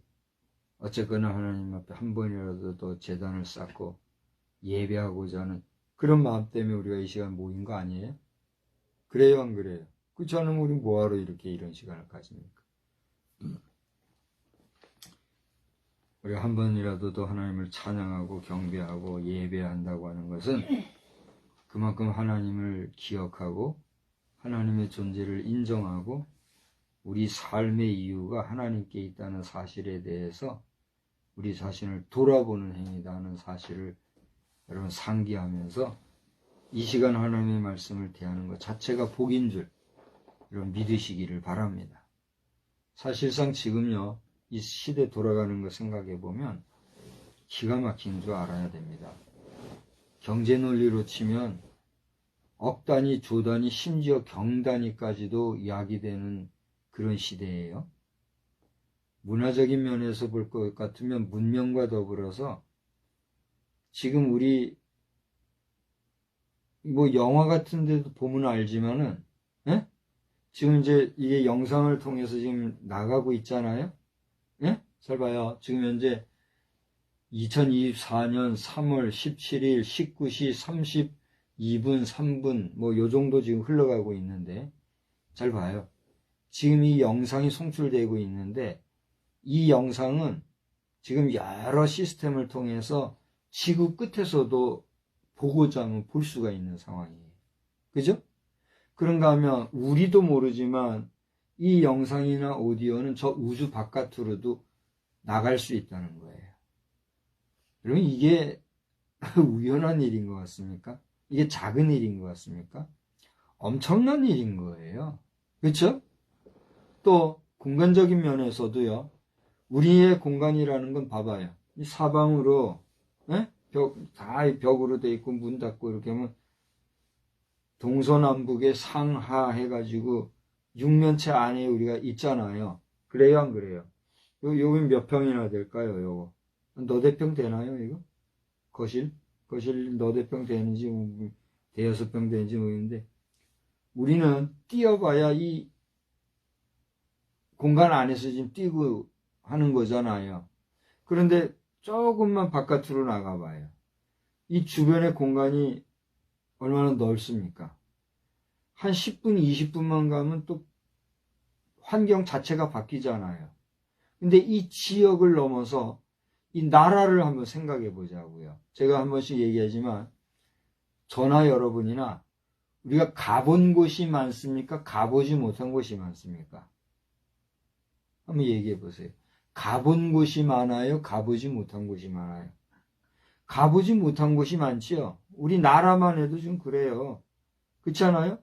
어쨌거나 하나님 앞에 한 번이라도 더 제단을 쌓고 예배하고자 하는 그런 마음 때문에 우리가 이 시간 모인 거 아니에요? 그래요, 안 그래요? 그렇지 않으면 우리 뭐하러 이렇게 이런 시간을 가집니까? 우리가 한 번이라도 더 하나님을 찬양하고 경배하고 예배한다고 하는 것은 그만큼 하나님을 기억하고 하나님의 존재를 인정하고 우리 삶의 이유가 하나님께 있다는 사실에 대해서 우리 자신을 돌아보는 행위다 하는 사실을 여러분 상기하면서 이 시간 하나님의 말씀을 대하는 것 자체가 복인 줄 여러분 믿으시기를 바랍니다. 사실상 지금요, 이 시대 돌아가는 거 생각해 보면 기가 막힌 줄 알아야 됩니다. 경제 논리로 치면 억 단위, 조 단위, 심지어 경 단위까지도 야기되는 그런 시대예요. 문화적인 면에서 볼 것 같으면 문명과 더불어서 지금 우리 뭐 영화 같은 데도 보면 알지만은 지금 이제 이게 영상을 통해서 지금 나가고 있잖아요. 잘 봐요. 지금 현재 2024년 3월 17일 19시 32분 3분 뭐 요 정도 지금 흘러가고 있는데, 잘 봐요. 지금 이 영상이 송출되고 있는데 이 영상은 지금 여러 시스템을 통해서 지구 끝에서도 보고자 하면 볼 수가 있는 상황이에요. 그죠? 그런가 하면 우리도 모르지만 이 영상이나 오디오는 저 우주 바깥으로도 나갈 수 있다는 거예요. 여러분, 이게 우연한 일인 것 같습니까? 이게 작은 일인 것 같습니까? 엄청난 일인 거예요. 그렇죠? 또 공간적인 면에서도요, 우리의 공간이라는 건 봐봐요. 이 사방으로 다 벽으로 돼 있고 문 닫고 이렇게 하면 동서남북에 상하 해가지고 육면체 안에 우리가 있잖아요. 그래요, 안 그래요? 여기 몇 평이나 될까요, 요거? 너댓 평 되나요, 이거? 거실 너댓 평 되는지, 대여섯 평 되는지 모르겠는데, 우리는 뛰어봐야 이 공간 안에서 지금 뛰고 하는 거잖아요. 그런데 조금만 바깥으로 나가봐요. 이 주변의 공간이 얼마나 넓습니까? 한 10분, 20분만 가면 또 환경 자체가 바뀌잖아요. 근데 이 지역을 넘어서 이 나라를 한번 생각해 보자고요. 제가 한 번씩 얘기하지만 저나 여러분이나 우리가 가본 곳이 많습니까? 가보지 못한 곳이 많습니까? 한번 얘기해 보세요. 가본 곳이 많아요? 가보지 못한 곳이 많아요? 가보지 못한 곳이 많지요. 우리 나라만 해도 좀 그래요. 그렇지 않아요?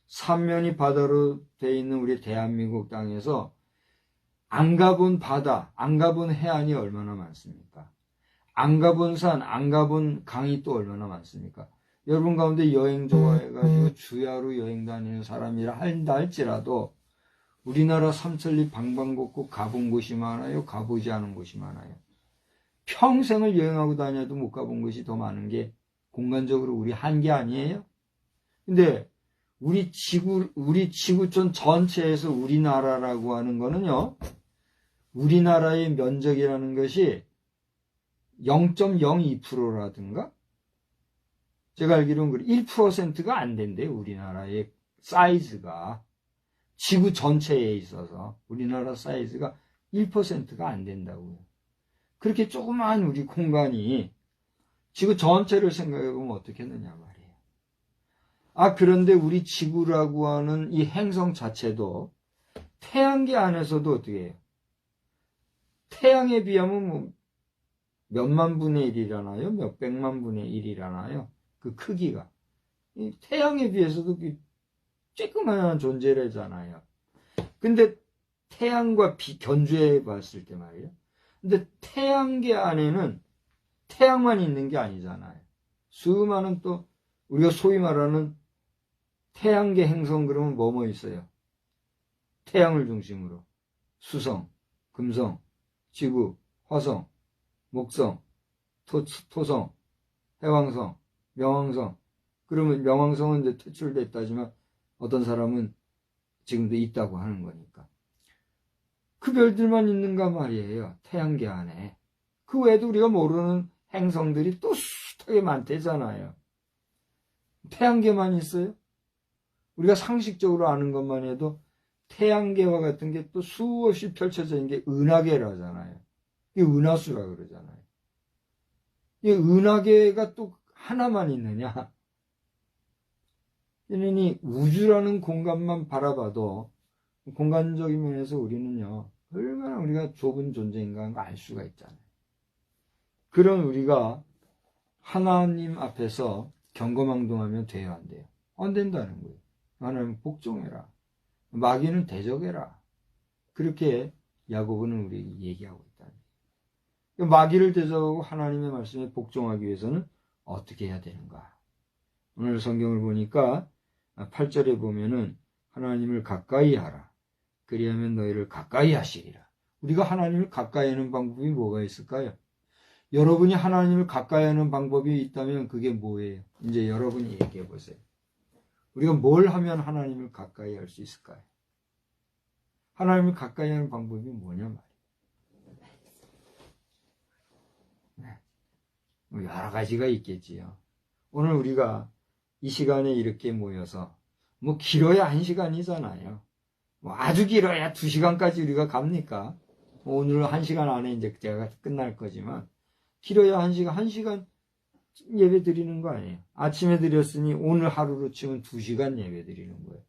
삼면이 바다로 돼 있는 우리 대한민국 땅에서 안 가본 바다, 안 가본 해안이 얼마나 많습니까? 안 가본 산, 안 가본 강이 또 얼마나 많습니까? 여러분 가운데 여행 좋아해가지고 주야로 여행 다니는 사람이라 한다 할지라도 우리나라 삼천리 방방곡곡 가본 곳이 많아요? 가보지 않은 곳이 많아요? 평생을 여행하고 다녀도 못 가본 곳이 더 많은 게 공간적으로 우리 한계 아니에요? 근데 우리 지구촌 전체에서 우리나라라고 하는 거는요, 우리나라의 면적이라는 것이 0.02%라든가 제가 알기로는 1%가 안 된대요. 우리나라의 사이즈가 지구 전체에 있어서 우리나라 사이즈가 1%가 안 된다고요. 그렇게 조그마한 우리 공간이 지구 전체를 생각해 보면 어떻겠느냐 말이에요. 그런데 우리 지구라고 하는 이 행성 자체도 태양계 안에서도 어떻게 해요? 태양에 비하면 뭐 몇만 분의 1이라나요? 몇 백만 분의 1이라나요? 그 크기가. 이 태양에 비해서도 쬐끄만한 존재라잖아요. 근데 태양과 견주해 봤을 때 말이에요. 근데 태양계 안에는 태양만 있는 게 아니잖아요. 수많은 또 우리가 소위 말하는 태양계 행성 그러면 뭐뭐 있어요? 태양을 중심으로 수성, 금성, 지구, 화성, 목성, 토성, 해왕성, 명왕성. 그러면 명왕성은 이제 퇴출됐다지만 어떤 사람은 지금도 있다고 하는 거니까. 그 별들만 있는가 말이에요. 태양계 안에. 그 외에도 우리가 모르는 행성들이 또 숱하게 많대잖아요. 태양계만 있어요? 우리가 상식적으로 아는 것만 해도 태양계와 같은 게 또 수없이 펼쳐져 있는 게 은하계라잖아요. 이게 은하수라 그러잖아요. 이 은하계가 또 하나만 있느냐? 그러니 우주라는 공간만 바라봐도 공간적인 면에서 우리는요, 얼마나 우리가 좁은 존재인가 하는 걸 알 수가 있잖아요. 그런 우리가 하나님 앞에서 경거망동하면 돼야 안 돼요. 안 된다는 거예요. 하나님 복종해라. 마귀는 대적해라. 그렇게 야고보는 우리에게 얘기하고 있다는 거예요. 마귀를 대적하고 하나님의 말씀에 복종하기 위해서는 어떻게 해야 되는가? 오늘 성경을 보니까 8절에 보면은 하나님을 가까이 하라. 그리하면 너희를 가까이 하시리라. 우리가 하나님을 가까이 하는 방법이 뭐가 있을까요? 여러분이 하나님을 가까이 하는 방법이 있다면 그게 뭐예요? 이제 여러분이 얘기해 보세요. 우리가 뭘 하면 하나님을 가까이 할 수 있을까요? 하나님을 가까이 하는 방법이 뭐냐 말이에요. 네. 여러 가지가 있겠지요. 오늘 우리가 이 시간에 이렇게 모여서 뭐 길어야 1시간이잖아요. 뭐 아주 길어야 2시간까지 우리가 갑니까? 오늘 1시간 안에 이제 제가 끝날 거지만 길어야 1시간 예배 드리는 거 아니에요. 아침에 드렸으니 오늘 하루로 치면 2시간 예배 드리는 거예요.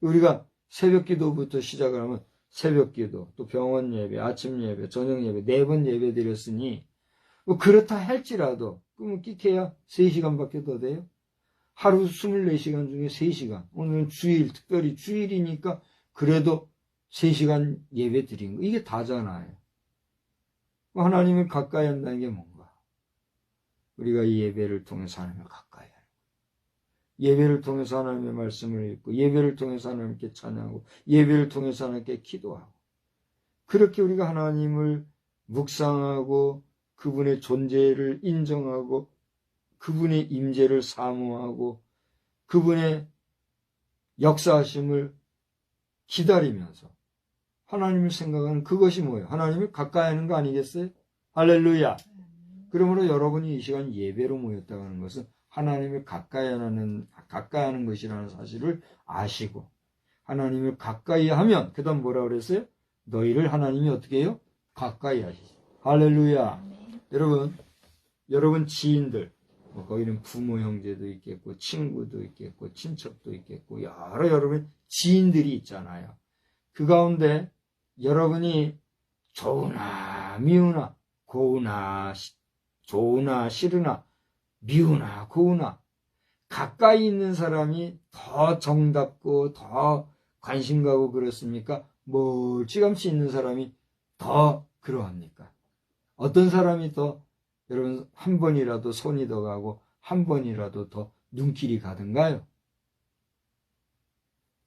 우리가 새벽 기도부터 시작을 하면 새벽 기도, 또 병원 예배, 아침 예배, 저녁 예배 4번 예배 드렸으니 뭐 그렇다 할지라도 그러면 끼케야 3시간밖에 더 돼요. 하루 24시간 중에 3시간. 오늘은 주일, 특별히 주일이니까 그래도 3시간 예배 드린 거. 이게 다잖아요. 하나님을 가까이 한다는 게 뭔가? 우리가 이 예배를 통해서 하나님을 가까이 하는 거예요. 예배를 통해서 하나님의 말씀을 읽고, 예배를 통해서 하나님께 찬양하고, 예배를 통해서 하나님께 기도하고, 그렇게 우리가 하나님을 묵상하고 그분의 존재를 인정하고 그분의 임재를 사모하고 그분의 역사하심을 기다리면서 하나님을 생각하는 그것이 뭐예요? 하나님을 가까이 하는 거 아니겠어요? 할렐루야. 그러므로 여러분이 이 시간 예배로 모였다고 하는 것은 하나님을 가까이 하는 것이라는 사실을 아시고 하나님을 가까이 하면 그 다음 뭐라 그랬어요? 너희를 하나님이 어떻게 해요? 가까이 하시죠. 할렐루야. 여러분 지인들 거기는 부모 형제도 있겠고 친구도 있겠고 친척도 있겠고 여러 여러분 지인들이 있잖아요. 그 가운데 여러분이 좋으나 미우나 고우나 좋으나 싫으나 미우나 고우나 가까이 있는 사람이 더 정답고 더 관심 가고 그렇습니까? 멀찌감치 있는 사람이 더 그러합니까? 어떤 사람이 더 여러분 한 번이라도 손이 더 가고 한 번이라도 더 눈길이 가든가요?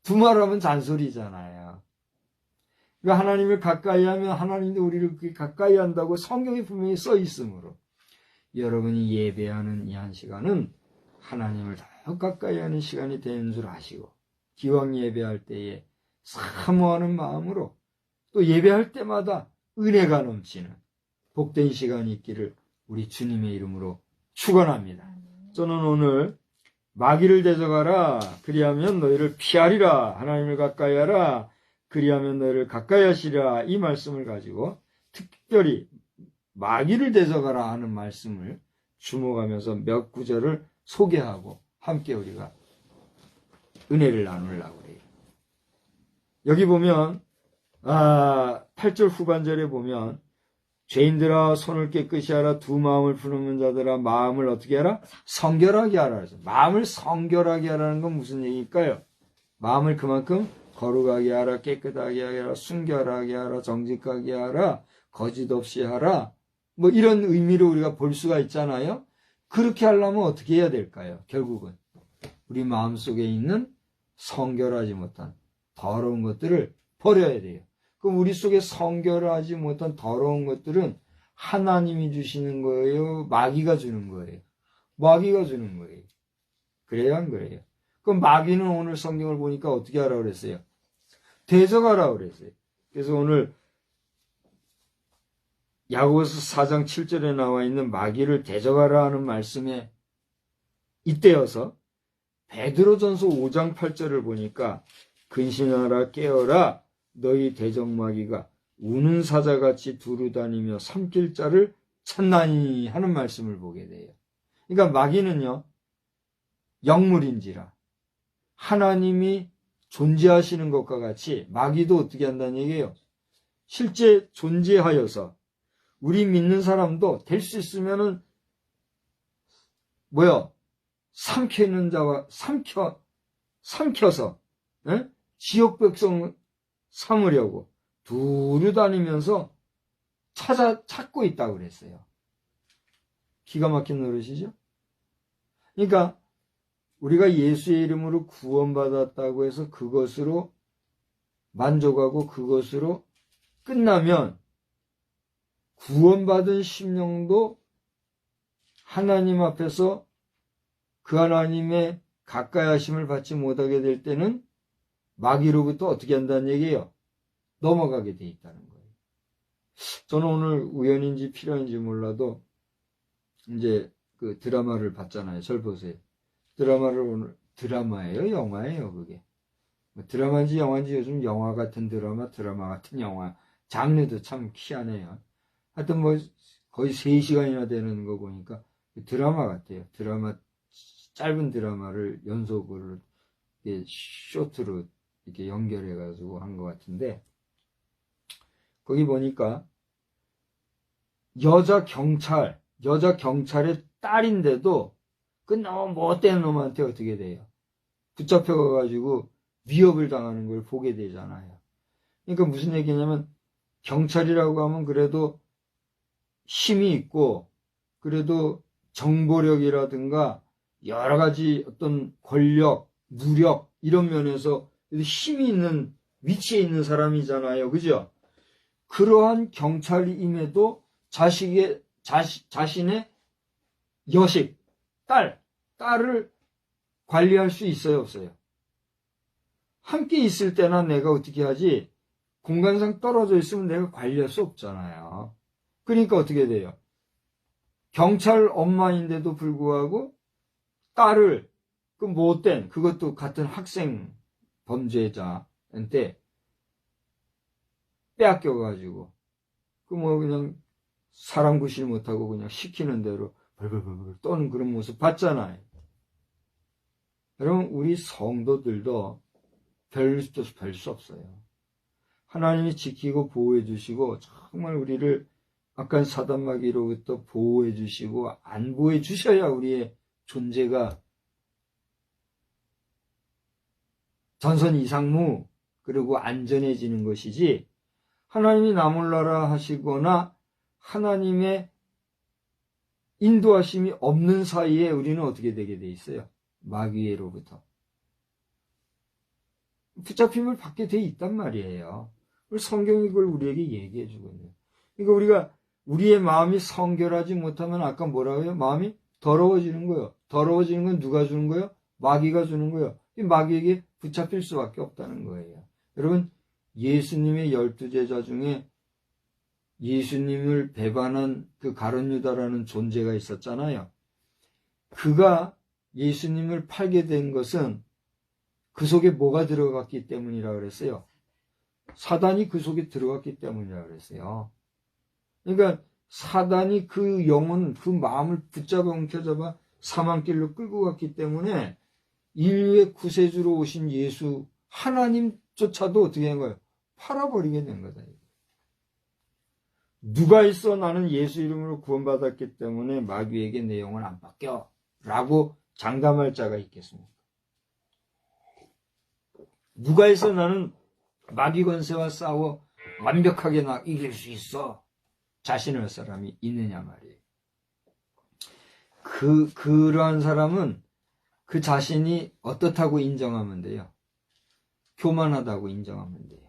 두말하면 잔소리잖아요. 그러니까 하나님을 가까이 하면 하나님도 우리를 그렇게 가까이 한다고 성경에 분명히 써 있으므로 여러분이 예배하는 이 한 시간은 하나님을 더 가까이 하는 시간이 되는 줄 아시고 기왕 예배할 때에 사모하는 마음으로 또 예배할 때마다 은혜가 넘치는 복된 시간이 있기를 우리 주님의 이름으로 축원합니다. 저는 오늘 마귀를 대적하라 그리하면 너희를 피하리라, 하나님을 가까이 하라 그리하면 너희를 가까이 하시리라, 이 말씀을 가지고 특별히 마귀를 대적하라 하는 말씀을 주목하면서 몇 구절을 소개하고 함께 우리가 은혜를 나누려고 그래요. 여기 보면 8절 후반절에 보면 죄인들아 손을 깨끗이 하라, 두 마음을 푸는 자들아 마음을 어떻게 하라? 성결하게 하라. 그래서 마음을 성결하게 하라는 건 무슨 얘기일까요? 마음을 그만큼 거룩하게 하라, 깨끗하게 하라, 순결하게 하라, 정직하게 하라, 거짓 없이 하라, 뭐 이런 의미로 우리가 볼 수가 있잖아요. 그렇게 하려면 어떻게 해야 될까요? 결국은 우리 마음속에 있는 성결하지 못한 더러운 것들을 버려야 돼요. 그럼 우리 속에 성결하지 못한 더러운 것들은 하나님이 주시는 거예요? 마귀가 주는 거예요? 마귀가 주는 거예요. 그래요, 안 그래요? 그럼 마귀는 오늘 성경을 보니까 어떻게 하라고 그랬어요? 대적하라고 그랬어요. 그래서 오늘 야고보서 4장 7절에 나와 있는 마귀를 대적하라 하는 말씀에 잇대어서 베드로전서 5장 8절을 보니까 근신하라 깨어라 너희 대적마귀가 우는 사자같이 두루다니며 삼킬 자를 찾나니 하는 말씀을 보게 돼요. 그러니까 마귀는요, 영물인지라 하나님이 존재하시는 것과 같이 마귀도 어떻게 한다는 얘기예요? 실제 존재하여서 우리 믿는 사람도 될 수 있으면은 삼켜 있는 자와 삼켜서 지역 백성 삼으려고 두루다니면서 찾고 있다고 그랬어요. 기가 막힌 노릇이죠. 그러니까 우리가 예수의 이름으로 구원받았다고 해서 그것으로 만족하고 그것으로 끝나면 구원받은 심령도 하나님 앞에서 그 하나님의 가까이 하심을 받지 못하게 될 때는 마귀로부터 어떻게 한다는 얘기예요? 넘어가게 돼 있다는 거예요. 저는 오늘 우연인지 필연인지 몰라도 이제 그 드라마를 봤잖아요. 절 보세요. 드라마를 오늘 드라마예요? 영화예요? 그게 드라마인지 영화인지 요즘 영화 같은 드라마 같은 영화 장르도 참 희한해요. 하여튼 거의 3시간이나 되는 거 보니까 드라마 같아요. 짧은 드라마를 연속으로 쇼트로 이렇게 연결해가지고 한 것 같은데, 거기 보니까 여자 경찰의 딸인데도 그 너무 못된 놈한테 어떻게 돼요? 붙잡혀가지고 위협을 당하는 걸 보게 되잖아요. 그러니까 무슨 얘기냐면 경찰이라고 하면 그래도 힘이 있고 그래도 정보력이라든가 여러 가지 어떤 권력, 무력 이런 면에서 힘이 있는 위치에 있는 사람이잖아요. 그죠? 그러한 경찰임에도 자신의 여식, 딸을 관리할 수 있어요, 없어요? 함께 있을 때나 내가 어떻게 하지? 공간상 떨어져 있으면 내가 관리할 수 없잖아요. 그러니까 어떻게 돼요? 경찰 엄마인데도 불구하고 딸을 그 못된, 그것도 같은 학생 범죄자한테 빼앗겨가지고 그냥 사람 구실 못하고 그냥 시키는 대로 벌벌벌 떠는 그런 모습 봤잖아요. 여러분, 우리 성도들도 별 수 없어요. 하나님이 지키고 보호해 주시고 정말 우리를 악한 사단마귀로부터 보호해 주시고 안보해 주셔야 우리의 존재가 전선 이상무 그리고 안전해지는 것이지, 하나님이 나 몰라라 하시거나 하나님의 인도하심이 없는 사이에 우리는 어떻게 되게 돼 있어요? 마귀로부터 붙잡힘을 받게 돼 있단 말이에요. 성경이 그걸 우리에게 얘기해 주거든요. 그러니까 우리가 우리의 마음이 성결하지 못하면 아까 뭐라고요? 마음이 더러워지는 거예요. 더러워지는 건 누가 주는 거예요? 마귀가 주는 거예요. 이 마귀에게 붙잡힐 수밖에 없다는 거예요. 여러분, 예수님의 12제자 중에 예수님을 배반한 그 가룟 유다라는 존재가 있었잖아요. 그가 예수님을 팔게 된 것은 그 속에 뭐가 들어갔기 때문이라 그랬어요. 사단이 그 속에 들어갔기 때문이라 그랬어요. 그러니까 사단이 그 영혼, 그 마음을 붙잡아 움켜잡아 사망길로 끌고 갔기 때문에 인류의 구세주로 오신 예수 하나님조차도 어떻게 한 거예요? 팔아버리게 된 거다. 누가 있어 나는 예수 이름으로 구원받았기 때문에 마귀에게 내 영혼 안 바뀌어 라고 장담할 자가 있겠습니까? 누가 있어 나는 마귀 권세와 싸워 완벽하게 나 이길 수 있어 자신을 할 사람이 있느냐 말이에요. 그러한 사람은 그 자신이 어떻다고 인정하면 돼요? 교만하다고 인정하면 돼요.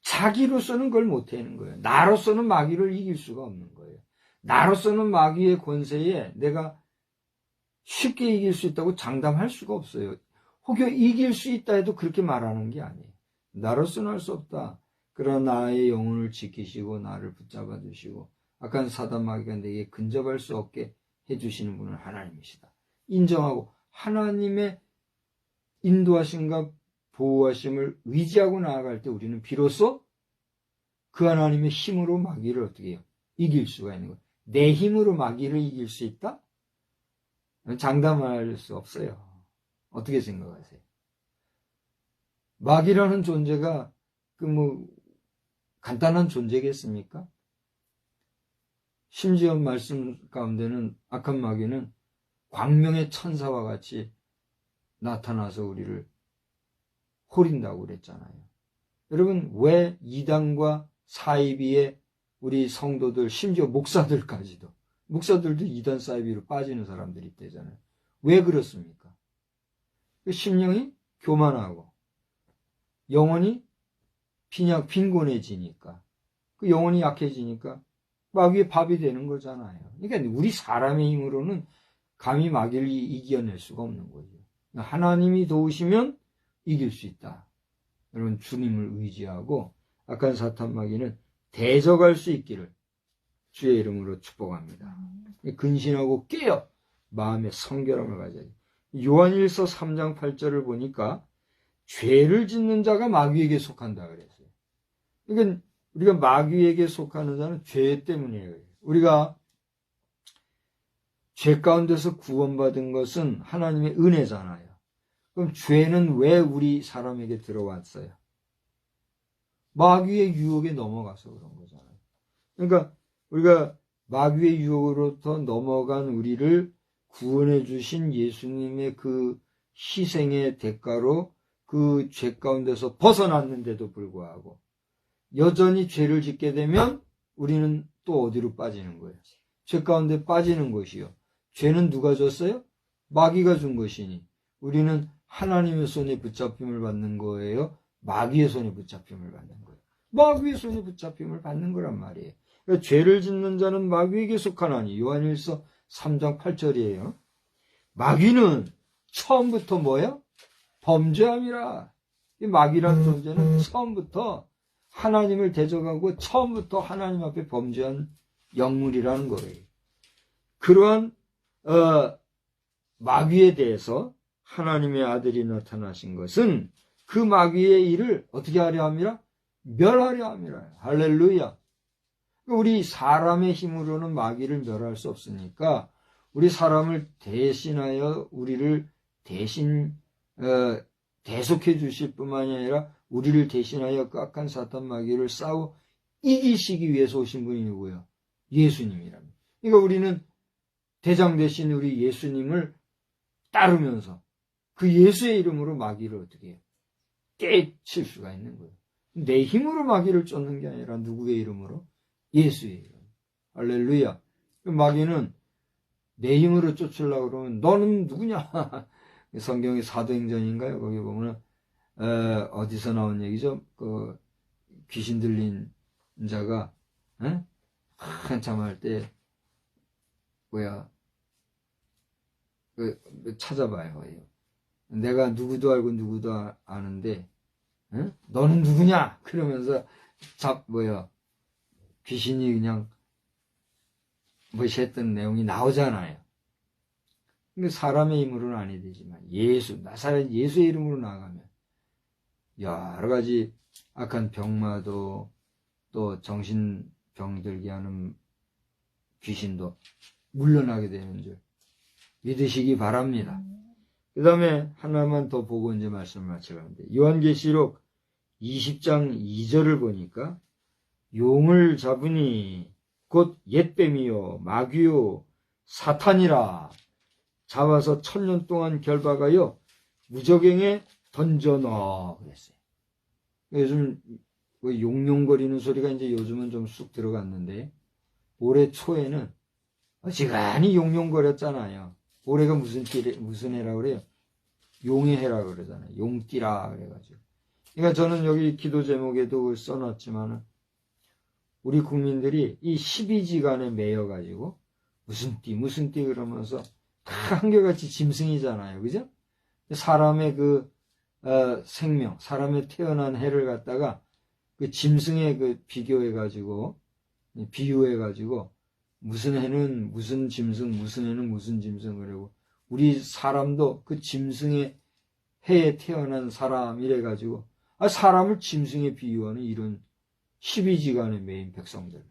자기로서는 그걸 못하는 거예요. 나로서는 마귀를 이길 수가 없는 거예요. 나로서는 마귀의 권세에 내가 쉽게 이길 수 있다고 장담할 수가 없어요. 혹여 이길 수 있다 해도 그렇게 말하는 게 아니에요. 나로서는 할 수 없다. 그러나 나의 영혼을 지키시고 나를 붙잡아 주시고 악한 사단 마귀가 내게 근접할 수 없게 해주시는 분은 하나님이시다. 인정하고 하나님의 인도하심과 보호하심을 의지하고 나아갈 때 우리는 비로소 그 하나님의 힘으로 마귀를 어떻게 해요? 이길 수가 있는 거예요. 내 힘으로 마귀를 이길 수 있다? 장담할 수 없어요. 어떻게 생각하세요? 마귀라는 존재가 간단한 존재겠습니까? 심지어 말씀 가운데는 악한 마귀는 광명의 천사와 같이 나타나서 우리를 호린다고 그랬잖아요. 여러분, 왜 이단과 사이비에 우리 성도들, 심지어 목사들까지도, 목사들도 이단 사이비로 빠지는 사람들이 있대잖아요. 왜 그렇습니까? 심령이 교만하고 영혼이 빈곤해지니까, 그 영혼이 약해지니까 마귀의 밥이 되는 거잖아요. 그러니까 우리 사람의 힘으로는 감히 마귀를 이겨낼 수가 없는 거죠. 하나님이 도우시면 이길 수 있다. 여러분, 주님을 의지하고 악한 사탄 마귀는 대적할 수 있기를 주의 이름으로 축복합니다. 근신하고 깨어 마음의 성결함을 가져야 돼요. 요한일서 3장 8절을 보니까 죄를 짓는 자가 마귀에게 속한다 그랬어요. 그러니까 우리가 마귀에게 속하는 자는 죄 때문이에요. 우리가 죄 가운데서 구원받은 것은 하나님의 은혜잖아요. 그럼 죄는 왜 우리 사람에게 들어왔어요? 마귀의 유혹에 넘어가서 그런 거잖아요. 그러니까 우리가 마귀의 유혹으로부터 넘어간 우리를 구원해 주신 예수님의 그 희생의 대가로 그 죄 가운데서 벗어났는데도 불구하고 여전히 죄를 짓게 되면 우리는 또 어디로 빠지는 거예요? 죄 가운데 빠지는 것이요. 죄는 누가 줬어요? 마귀가 준 것이니 우리는 하나님의 손에 붙잡힘을 받는 거예요? 마귀의 손에 붙잡힘을 받는 거예요? 마귀의 손에 붙잡힘을 받는 거란 말이에요. 그러니까 죄를 짓는 자는 마귀에게 속하나니 요한일서 3장 8절이에요. 마귀는 처음부터 뭐예요? 범죄함이라. 이 마귀라는 존재는 처음부터 하나님을 대적하고 처음부터 하나님 앞에 범죄한 영물이라는 거예요. 그러한 마귀에 대해서 하나님의 아들이 나타나신 것은 그 마귀의 일을 어떻게 하려 함이라? 멸하려 함이라. 할렐루야. 우리 사람의 힘으로는 마귀를 멸할 수 없으니까 우리 사람을 대신하여 우리를 대속해 주실 뿐만이 아니라 우리를 대신하여 악한 사탄 마귀를 싸워 이기시기 위해서 오신 분이 누구예요? 예수님이랍니다. 그러니까 우리는 대장 되신 우리 예수님을 따르면서 그 예수의 이름으로 마귀를 어떻게 해요? 깨칠 수가 있는 거예요. 내 힘으로 마귀를 쫓는 게 아니라 누구의 이름으로? 예수의 이름. 할렐루야. 마귀는 내 힘으로 쫓으려고 그러면 너는 누구냐? 성경의 사도행전인가요? 거기 보면 어디서 나온 얘기죠? 그 귀신 들린 자가 한참 할 때 찾아봐요. 내가 누구도 알고 누구도 아는데 응? 너는 누구냐? 그러면서 귀신이 그냥 무시했던 내용이 나오잖아요. 근데 사람의 힘으로는 아니 되지만 나사렛 예수의 이름으로 나가면 여러 가지 악한 병마도 또 정신병 들게 하는 귀신도 물러나게 되는 줄 믿으시기 바랍니다. 그 다음에 하나만 더 보고 이제 말씀을 마쳐가는데 요한계시록 20장 2절을 보니까 용을 잡으니 곧 옛뱀이요 마귀요 사탄이라 잡아서 1000년 동안 결박하여 무저갱에 던져넣어 그랬어요. 요즘 용용거리는 소리가 이제 요즘은 좀 쑥 들어갔는데 올해 초에는 어지간히 용용거렸잖아요. 올해가 무슨 해라고 그래요? 용의 해라 그러잖아요. 용띠라 그래가지고. 그러니까 저는 여기 기도 제목에도 써놨지만은 우리 국민들이 이 12지간에 매여가지고 무슨 띠 그러면서 다 한결같이 짐승이잖아요. 그죠? 사람의 생명, 사람의 태어난 해를 갖다가 그 짐승에 비교해가지고, 비유해가지고, 무슨 해는 무슨 짐승, 무슨 해는 무슨 짐승, 그러고, 우리 사람도 그 짐승의 해에 태어난 사람 이래가지고, 사람을 짐승에 비유하는 이런 12지간의 매인 백성들.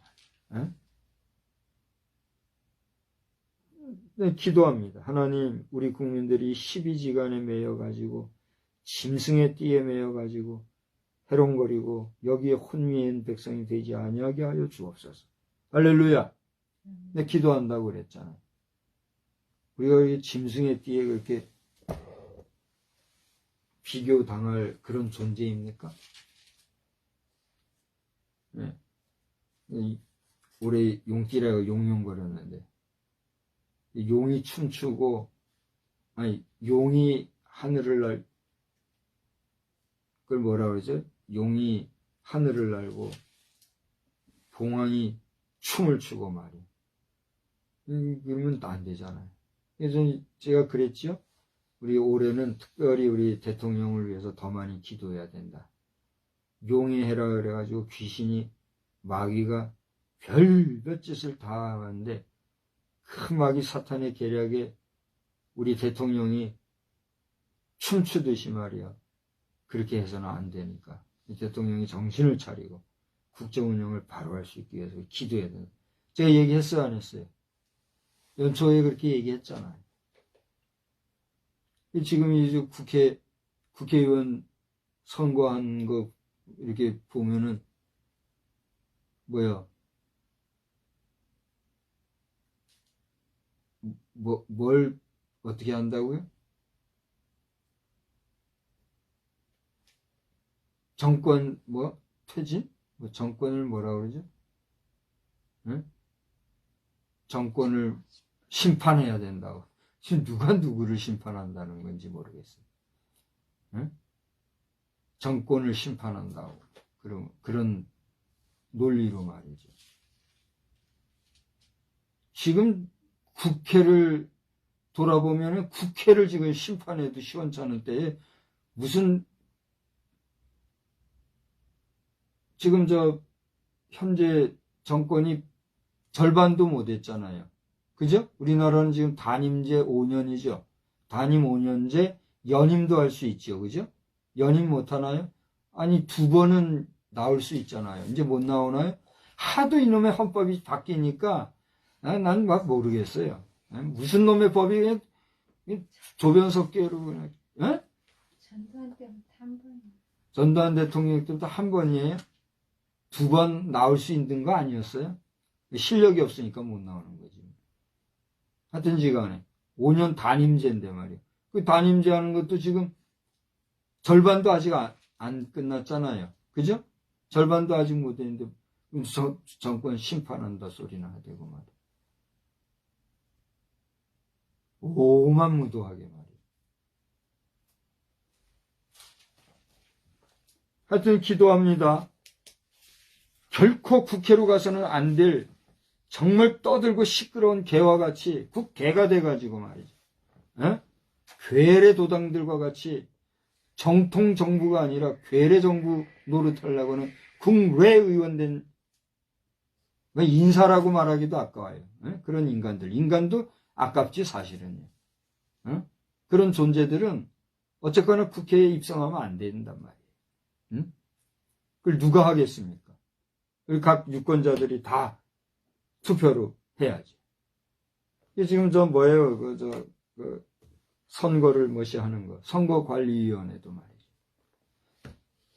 네, 기도합니다. 하나님, 우리 국민들이 12지간에 매여가지고, 짐승의 띠에 매여가지고, 해롱거리고, 여기에 혼미한 백성이 되지 아니하게 하여 주옵소서. 할렐루야. 네, 기도한다고 그랬잖아요. 우리가 이 짐승의 띠에 그렇게 비교당할 그런 존재입니까? 네. 올해 용띠라고 용용거렸는데, 용이 춤추고, 용이 하늘을 날, 그걸 뭐라 그러죠? 용이 하늘을 날고, 봉황이 춤을 추고 말이야. 그러면 안 되잖아요. 그래서 제가 그랬죠? 우리 올해는 특별히 우리 대통령을 위해서 더 많이 기도해야 된다. 용의 해라 그래가지고 귀신이, 마귀가 별몇 짓을 다 하는데, 큰 마귀 사탄의 계략에 우리 대통령이 춤추듯이 말이야. 그렇게 해서는 안 되니까. 이 대통령이 정신을 차리고 국정 운영을 바로 할 수 있기 위해서 기도해야 된다. 제가 얘기했어요, 안 했어요? 연초에 그렇게 얘기했잖아요. 지금 이제 국회의원 선거한 거 이렇게 보면은 뭘 어떻게 한다고요? 정권 퇴진? 정권을 뭐라 그러죠? 응? 정권을 심판해야 된다고. 지금 누가 누구를 심판한다는 건지 모르겠어요. 응? 정권을 심판한다고. 그런 논리로 말이죠. 지금 국회를 돌아보면 국회를 지금 심판해도 시원찮은 때에 무슨 지금 현재 정권이 절반도 못 했잖아요. 그죠? 우리나라는 지금 단임제 5년이죠. 단임 5년제 연임도 할 수 있죠. 그죠? 연임 못 하나요? 아니 2번은 나올 수 있잖아요. 이제 못 나오나요? 하도 이놈의 헌법이 바뀌니까 난 막 모르겠어요. 무슨 놈의 법이 그냥 조변석계로 그냥 전두환 때부터 한 번. 전두환 대통령 때부터 한 번이에요? 2번 나올 수 있는 거 아니었어요? 실력이 없으니까 못 나오는 거지. 하여튼지 간에 5년 단임제인데 말이에요. 그 단임제 하는 것도 지금 절반도 아직 안 끝났잖아요. 그죠? 절반도 아직 못 했는데 정권 심판한다 소리나 하되고 말이에요. 오만무도하게 말이에요. 하여튼 기도합니다. 결코 국회로 가서는 안 될 정말 떠들고 시끄러운 개와 같이 국개가 돼가지고 말이죠. 괴뢰 도당들과 같이 정통 정부가 아니라 괴뢰 정부 노릇하려고 하는 국외의원 된 인사라고 말하기도 아까워요. 그런 인간들. 인간도 아깝지 사실은요. 그런 존재들은 어쨌거나 국회에 입성하면 안 된단 말이에요. 그걸 누가 하겠습니까? 각 유권자들이 다 투표로 해야지. 지금 선거를 하는 거. 선거관리위원회도 말이죠.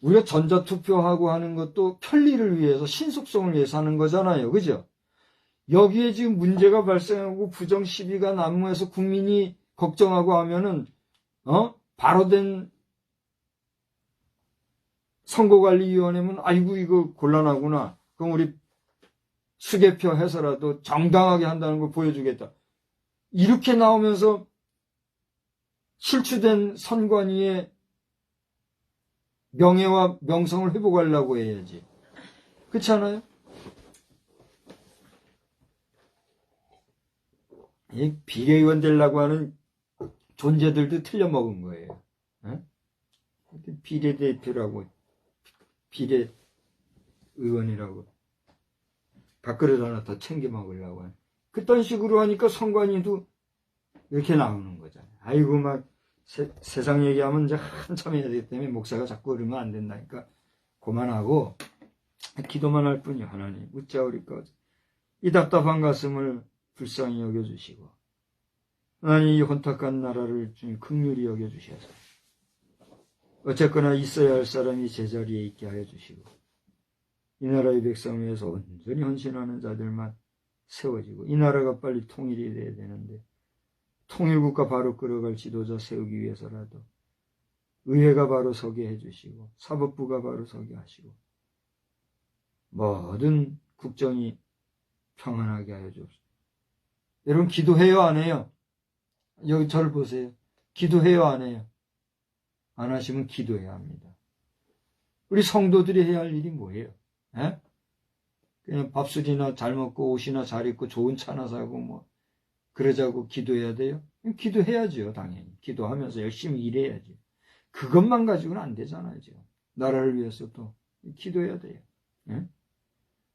우리가 전자투표하고 하는 것도 편리를 위해서 신속성을 위해서 하는 거잖아요. 그죠? 여기에 지금 문제가 발생하고 부정 시비가 난무해서 국민이 걱정하고 하면은, 바로 된 선거관리위원회면, 아이고, 이거 곤란하구나. 그럼 우리 수개표 해서라도 정당하게 한다는 걸 보여주겠다. 이렇게 나오면서 실추된 선관위의 명예와 명성을 회복하려고 해야지. 그렇지 않아요? 이 비례의원 되려고 하는 존재들도 틀려먹은 거예요. 비례대표라고, 비례의원이라고 밥그릇 하나 더 챙겨 먹으려고 하는. 그딴 식으로 하니까 선관위도 이렇게 나오는 거잖아요. 아이고, 막 세상 얘기하면 이제 한참 해야 되기 때문에 목사가 자꾸 그러면 안 된다니까 그만하고 기도만 할 뿐이요. 하나님 웃자오리까 이 답답한 가슴을 불쌍히 여겨주시고 하나님 이 혼탁한 나라를 좀 긍휼히 여겨주셔서 어쨌거나 있어야 할 사람이 제자리에 있게 하여 주시고 이 나라의 백성 위해서 온전히 헌신하는 자들만 세워지고 이 나라가 빨리 통일이 돼야 되는데 통일국가 바로 끌어갈 지도자 세우기 위해서라도 의회가 바로 서게 해주시고 사법부가 바로 서게 하시고 모든 국정이 평안하게 하여 주옵소서. 여러분 기도해요 안 해요? 여기 저를 보세요. 기도해요 안 해요? 안 하시면 기도해야 합니다. 우리 성도들이 해야 할 일이 뭐예요? 에? 그냥 밥술이나 잘 먹고 옷이나 잘 입고 좋은 차나 사고 그러자고 기도해야 돼요? 기도해야죠, 당연히. 기도하면서 열심히 일해야지. 그것만 가지고는 안 되잖아요, 지금. 나라를 위해서 또 기도해야 돼요. 예?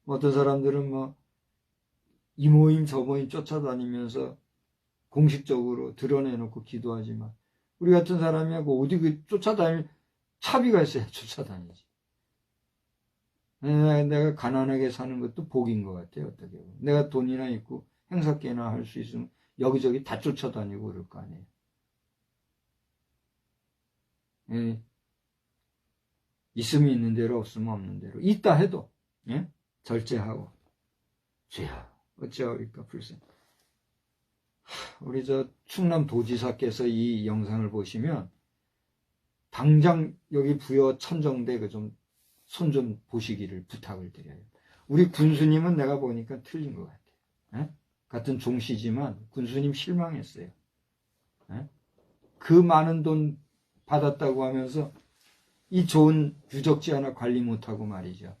어떤 사람들은 이 모임 저 모임 쫓아다니면서 공식적으로 드러내놓고 기도하지만 우리 같은 사람이하고 어디 쫓아다닐 차비가 있어야 쫓아다니지. 내가 가난하게 사는 것도 복인 것 같아요, 어떻게 보면. 내가 돈이나 있고 행사께나 할 수 있으면 여기저기 다 쫓아다니고 그럴 거 아니에요. 예. 있으면 있는 대로 없으면 없는 대로 있다 해도 절제하고 주야 어찌하오리까 불쌍. 우리 충남 도지사께서 이 영상을 보시면 당장 여기 부여 천정대 손 좀 보시기를 부탁을 드려요. 우리 군수님은 내가 보니까 틀린 것 같아요. 같은 종씨지만 군수님 실망했어요. 그 많은 돈 받았다고 하면서 이 좋은 유적지 하나 관리 못하고 말이죠.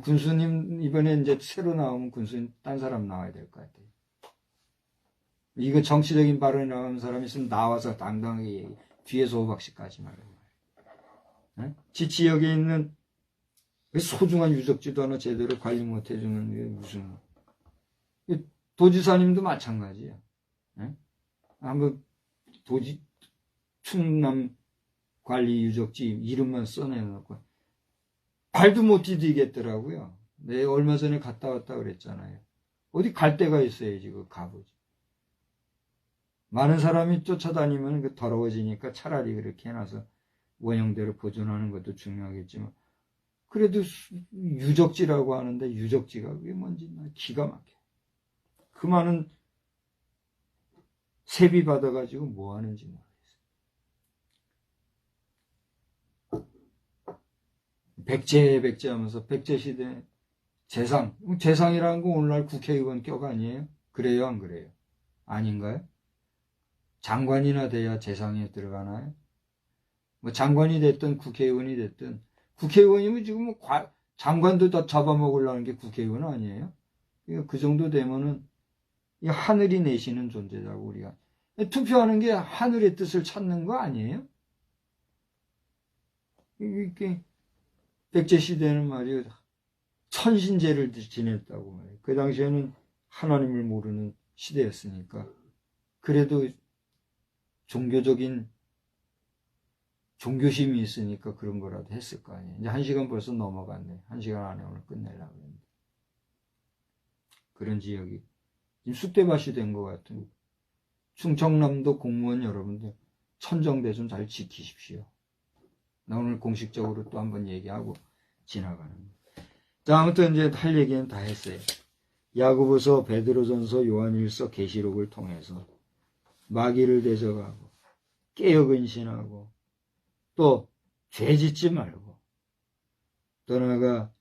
군수님 이번에 이제 새로 나오면 군수님 딴 사람 나와야 될 것 같아요. 이거 정치적인 발언이 나오는 사람이 있으면 나와서 당당하게 얘기해. 뒤에서 호박씨까지 말고. 지역에 있는 소중한 유적지도 하나 제대로 관리 못 해주는 게 무슨. 도지사님도 마찬가지야. 한번 충남 관리 유적지 이름만 써내놓고 발도 못 디디겠더라고요. 내 얼마 전에 갔다 왔다 그랬잖아요. 어디 갈 데가 있어야지 가보지. 많은 사람이 쫓아다니면 더러워지니까 차라리 그렇게 해놔서 원형대로 보존하는 것도 중요하겠지만 그래도 유적지라고 하는데 유적지가 그게 뭔지 기가 막혀. 그 많은 세비 받아가지고 뭐 하는지 모르겠어요. 백제 하면서 백제시대 재상이라는 거 오늘날 국회의원 격 아니에요? 그래요 안 그래요? 아닌가요? 장관이나 돼야 재상에 들어가나요? 장관이 됐든 국회의원이 됐든 국회의원이면 지금 장관도 다 잡아먹으려는 게 국회의원 아니에요? 그 정도 되면은 이 하늘이 내시는 존재라고 우리가 투표하는 게 하늘의 뜻을 찾는 거 아니에요? 이렇게 백제 시대는 말이요 천신제를 지냈다고 말이에요. 그 당시에는 하나님을 모르는 시대였으니까 그래도 종교적인 종교심이 있으니까 그런 거라도 했을 거 아니에요. 이제 1시간 벌써 넘어갔네. 1시간 안에 오늘 끝내려고 했는데. 그런 지역이 지금 쑥대밭이 된 것 같은 충청남도 공무원 여러분들 천정대 좀 잘 지키십시오. 나 오늘 공식적으로 또 한번 얘기하고 지나가는 거예요. 자, 아무튼 이제 할 얘기는 다 했어요. 야고보서, 베드로전서, 요한일서, 계시록을 통해서 마귀를 대적하고 깨어 근신하고 또 죄 짓지 말고 또 나아가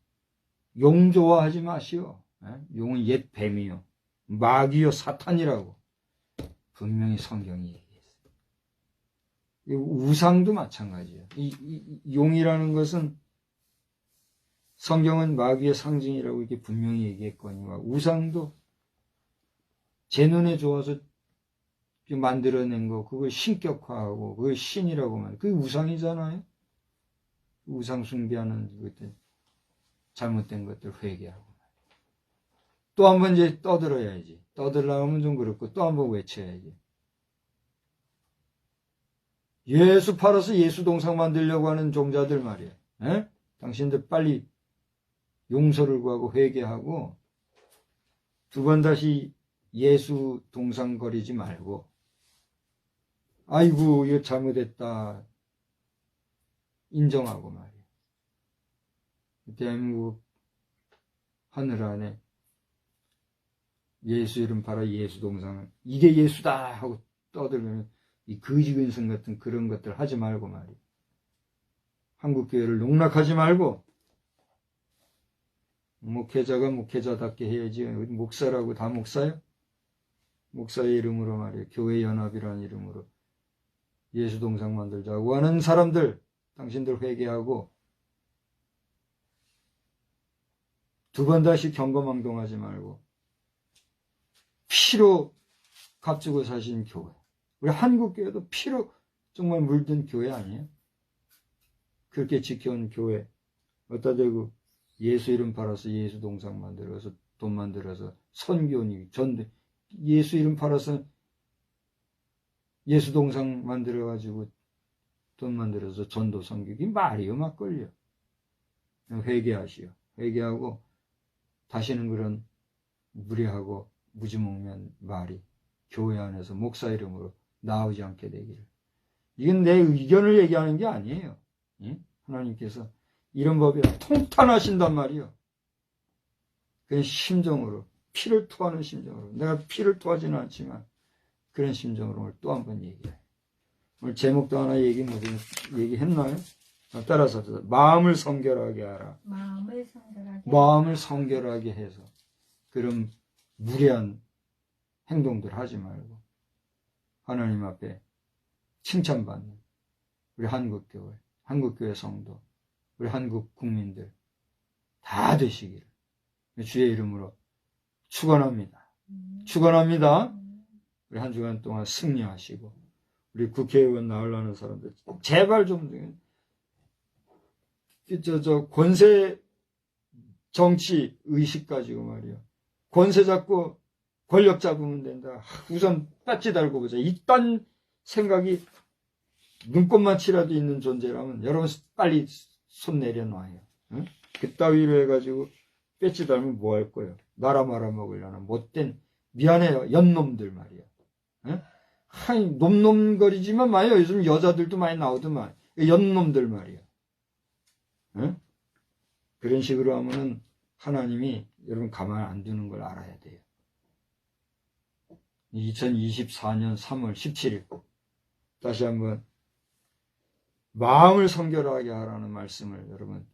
용 좋아하지 마시오. 용은 옛 뱀이요 마귀요 사탄이라고 분명히 성경이 얘기했어요. 우상도 마찬가지예요. 이 용이라는 것은 성경은 마귀의 상징이라고 이렇게 분명히 얘기했거니와 우상도 제 눈에 좋아서 만들어낸 거 그걸 신격화하고 그걸 신이라고 말. 그게 우상이잖아요. 우상 숭배하는 것들 잘못된 것들 회개하고 또 한 번 이제 떠들어야지. 떠들려면 좀 그렇고 또 한 번 외쳐야지. 예수 팔아서 예수 동상 만들려고 하는 종자들 말이야. 에? 당신들 빨리 용서를 구하고 회개하고 두 번 다시 예수 동상 거리지 말고 아이고 이거 잘못했다 인정하고 말이야. 대한민국 하늘 안에 예수 이름 팔아 예수 동상을 이게 예수다 하고 떠들면 이 거지근성 같은 그런 것들 하지 말고 말이야. 한국교회를 농락하지 말고 목회자가 목회자답게 해야지. 목사라고 다 목사요? 목사의 이름으로 말이야. 교회 연합이라는 이름으로 예수 동상 만들자고 하는 사람들 당신들 회개하고 두 번 다시 경거망동하지 말고 피로 값주고 사신 교회. 우리 한국교회도 피로 정말 물든 교회 아니에요? 그렇게 지켜온 교회 어디다 대고 예수 이름 팔아서 예수 동상 만들어서 돈 만들어서 선교니 전도 예수 이름 팔아서 예수 동상 만들어가지고 돈 만들어서 전도 선교기 말이요 막걸려. 회개하시오. 회개하고 다시는 그런 무례하고 무지몽면 말이 교회 안에서 목사 이름으로 나오지 않게 되기를. 이건 내 의견을 얘기하는 게 아니에요. 예? 하나님께서 이런 법에 통탄하신단 말이요. 그런 심정으로 피를 토하는 심정으로 내가 피를 토하지는 않지만 그런 심정으로 오늘 또 한 번 얘기해요. 오늘 제목도 하나 얘기했나요? 따라서 마음을 성결하게 하라. 마음을 성결하게 해서 그런 무례한 행동들 하지 말고 하나님 앞에 칭찬받는 우리 한국교회, 한국교회 성도, 우리 한국 국민들 다 되시기를 주의 이름으로 축원합니다. 축원합니다. 우리 한 주간 동안 승리하시고 우리 국회의원 나오려는 사람들 제발 좀 권세 정치 의식 가지고 말이야. 권세 잡고 권력 잡으면 된다. 우선 배지 달고 보자. 이딴 생각이 눈꼽만치라도 있는 존재라면 여러분 빨리 손 내려놔요. 응? 그따위로 해가지고 배지 달면 뭐 할 거예요? 나라 말아먹으려는 못된 미안해요. 연놈들 말이야. 응? 하이 놈놈거리지만 마요. 요즘 여자들도 많이 나오더만. 연놈들 말이야. 응? 그런 식으로 하면은 하나님이 여러분 가만 안 두는 걸 알아야 돼요. 2024년 3월 17일 다시 한번 마음을 성결하게 하라는 말씀을 여러분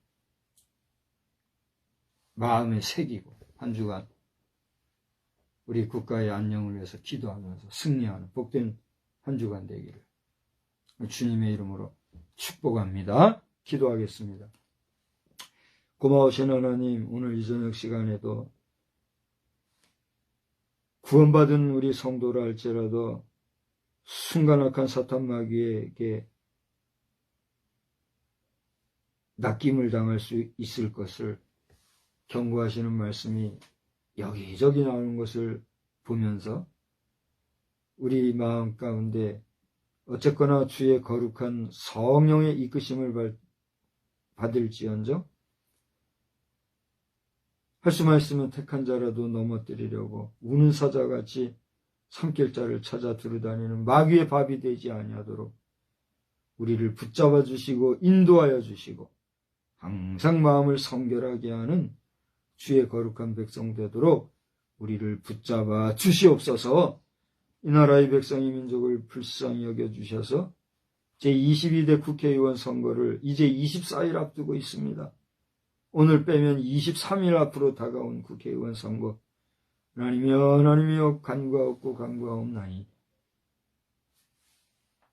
마음에 새기고 한 주간 우리 국가의 안녕을 위해서 기도하면서 승리하는 복된 한 주간 되기를 주님의 이름으로 축복합니다. 기도하겠습니다. 고마우신 하나님, 오늘 이 저녁 시간에도 구원받은 우리 성도라 할지라도 순간악한 사탄 마귀에게 낚임을 당할 수 있을 것을 경고하시는 말씀이 여기저기 나오는 것을 보면서 우리 마음 가운데 어쨌거나 주의 거룩한 성령의 이끄심을 받을지언정 할 수만 있으면 택한 자라도 넘어뜨리려고 우는 사자같이 산길자를 찾아 두루다니는 마귀의 밥이 되지 아니하도록 우리를 붙잡아 주시고 인도하여 주시고 항상 마음을 성결하게 하는 주의 거룩한 백성 되도록 우리를 붙잡아 주시옵소서. 이 나라의 백성이 민족을 불쌍히 여겨주셔서 제22대 국회의원 선거를 이제 24일 앞두고 있습니다. 오늘 빼면 23일 앞으로 다가온 국회의원 선거. 하나님이여 간구하옵고 간구하옵나니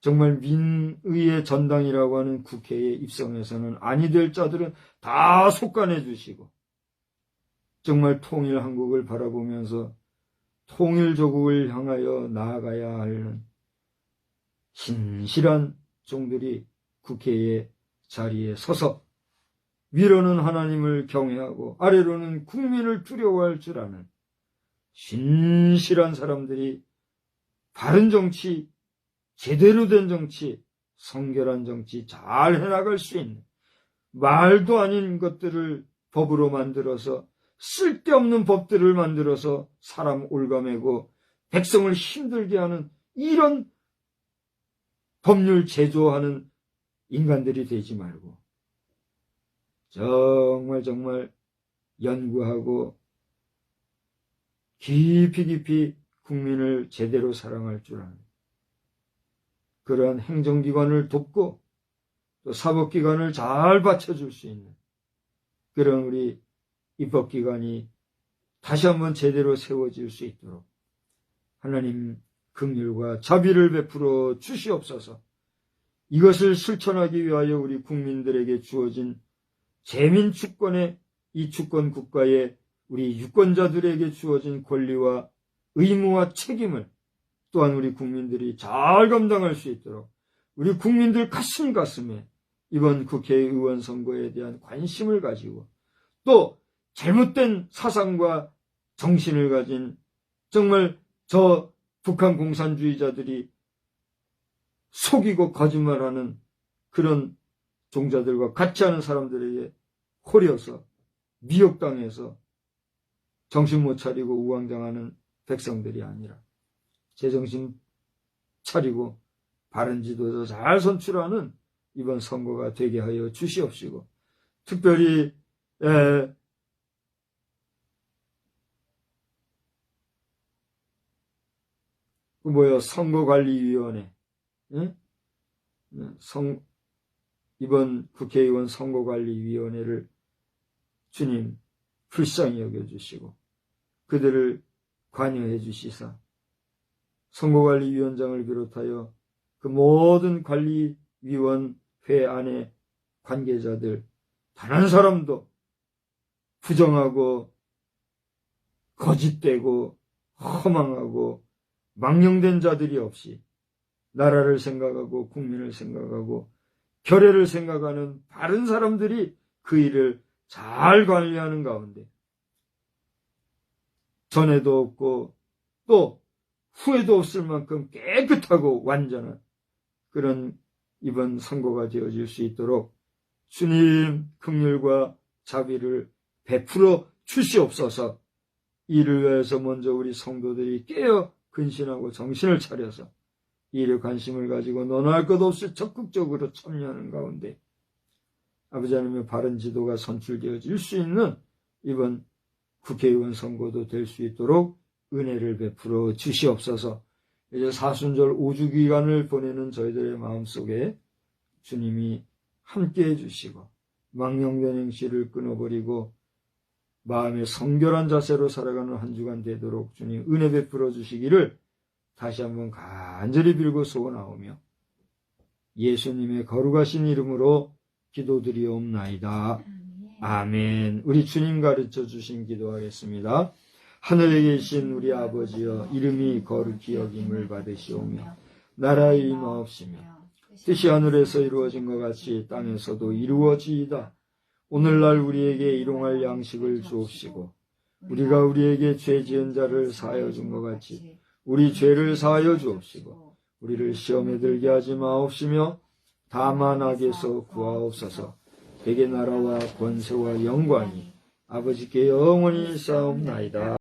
정말 민의의 전당이라고 하는 국회에 입성해서는 아니 될 자들은 다 속간해 주시고 정말 통일 한국을 바라보면서 통일 조국을 향하여 나아가야 하는 신실한 종들이 국회의 자리에 서서 위로는 하나님을 경외하고 아래로는 국민을 두려워할 줄 아는 신실한 사람들이 바른 정치, 제대로 된 정치, 성결한 정치 잘 해나갈 수 있는 말도 아닌 것들을 법으로 만들어서 쓸데없는 법들을 만들어서 사람 올가매고 백성을 힘들게 하는 이런 법률 제조하는 인간들이 되지 말고 정말 연구하고 깊이 국민을 제대로 사랑할 줄 아는 그러한 행정기관을 돕고 또 사법기관을 잘 받쳐줄 수 있는 그런 우리 입법기관이 다시 한번 제대로 세워질 수 있도록 하나님 긍휼과 자비를 베풀어 주시옵소서. 이것을 실천하기 위하여 우리 국민들에게 주어진 재민주권의 이 주권 국가에 우리 유권자들에게 주어진 권리와 의무와 책임을 또한 우리 국민들이 잘 감당할 수 있도록 우리 국민들 가슴에 이번 국회의원 선거에 대한 관심을 가지고 또 잘못된 사상과 정신을 가진 정말 저 북한 공산주의자들이 속이고 거짓말하는 그런 종자들과 같이 하는 사람들에게 홀려서 미혹당해서 정신 못 차리고 우왕좌왕하는 백성들이 아니라 제정신 차리고 바른 지도자 잘 선출하는 이번 선거가 되게 하여 주시옵시고 특별히 선거관리위원회 이번 국회의원 선거관리위원회를 주님 불쌍히 여겨주시고 그들을 관여해 주시사 선거관리위원장을 비롯하여 그 모든 관리위원회 안에 관계자들 단 한 사람도 부정하고 거짓되고 허망하고 망령된 자들이 없이 나라를 생각하고 국민을 생각하고 결의를 생각하는 바른 사람들이 그 일을 잘 관리하는 가운데 전에도 없고 또 후회도 없을 만큼 깨끗하고 완전한 그런 이번 선거가 되어질 수 있도록 주님 긍휼과 자비를 베풀어 주시옵소서. 이를 위해서 먼저 우리 성도들이 깨어 근신하고 정신을 차려서 이 일에 관심을 가지고 논할 것 없이 적극적으로 참여하는 가운데 아버지 하나님의 바른 지도가 선출되어질 수 있는 이번 국회의원 선거도 될 수 있도록 은혜를 베풀어 주시옵소서. 이제 사순절 5주 기간을 보내는 저희들의 마음속에 주님이 함께해 주시고 망령된 행실을 끊어버리고 마음의 성결한 자세로 살아가는 한 주간 되도록 주님 은혜 베풀어 주시기를 다시 한번 간절히 빌고 소원하오며 예수님의 거룩하신 이름으로 기도드리옵나이다. 아멘. 우리 주님 가르쳐 주신 기도하겠습니다. 하늘에 계신 우리 아버지여 이름이 거룩히 여김을 받으시오며 나라의 임하옵시며 뜻이 하늘에서 이루어진 것 같이 땅에서도 이루어지이다. 오늘날 우리에게 일용할 양식을 주옵시고 우리가 우리에게 죄 지은 자를 사하여 준 것 같이 우리 죄를 사하여 주옵시고 우리를 시험에 들게 하지 마옵시며 다만 악에서 구하옵소서. 백의 나라와 권세와 영광이 아버지께 영원히 있사옵나이다.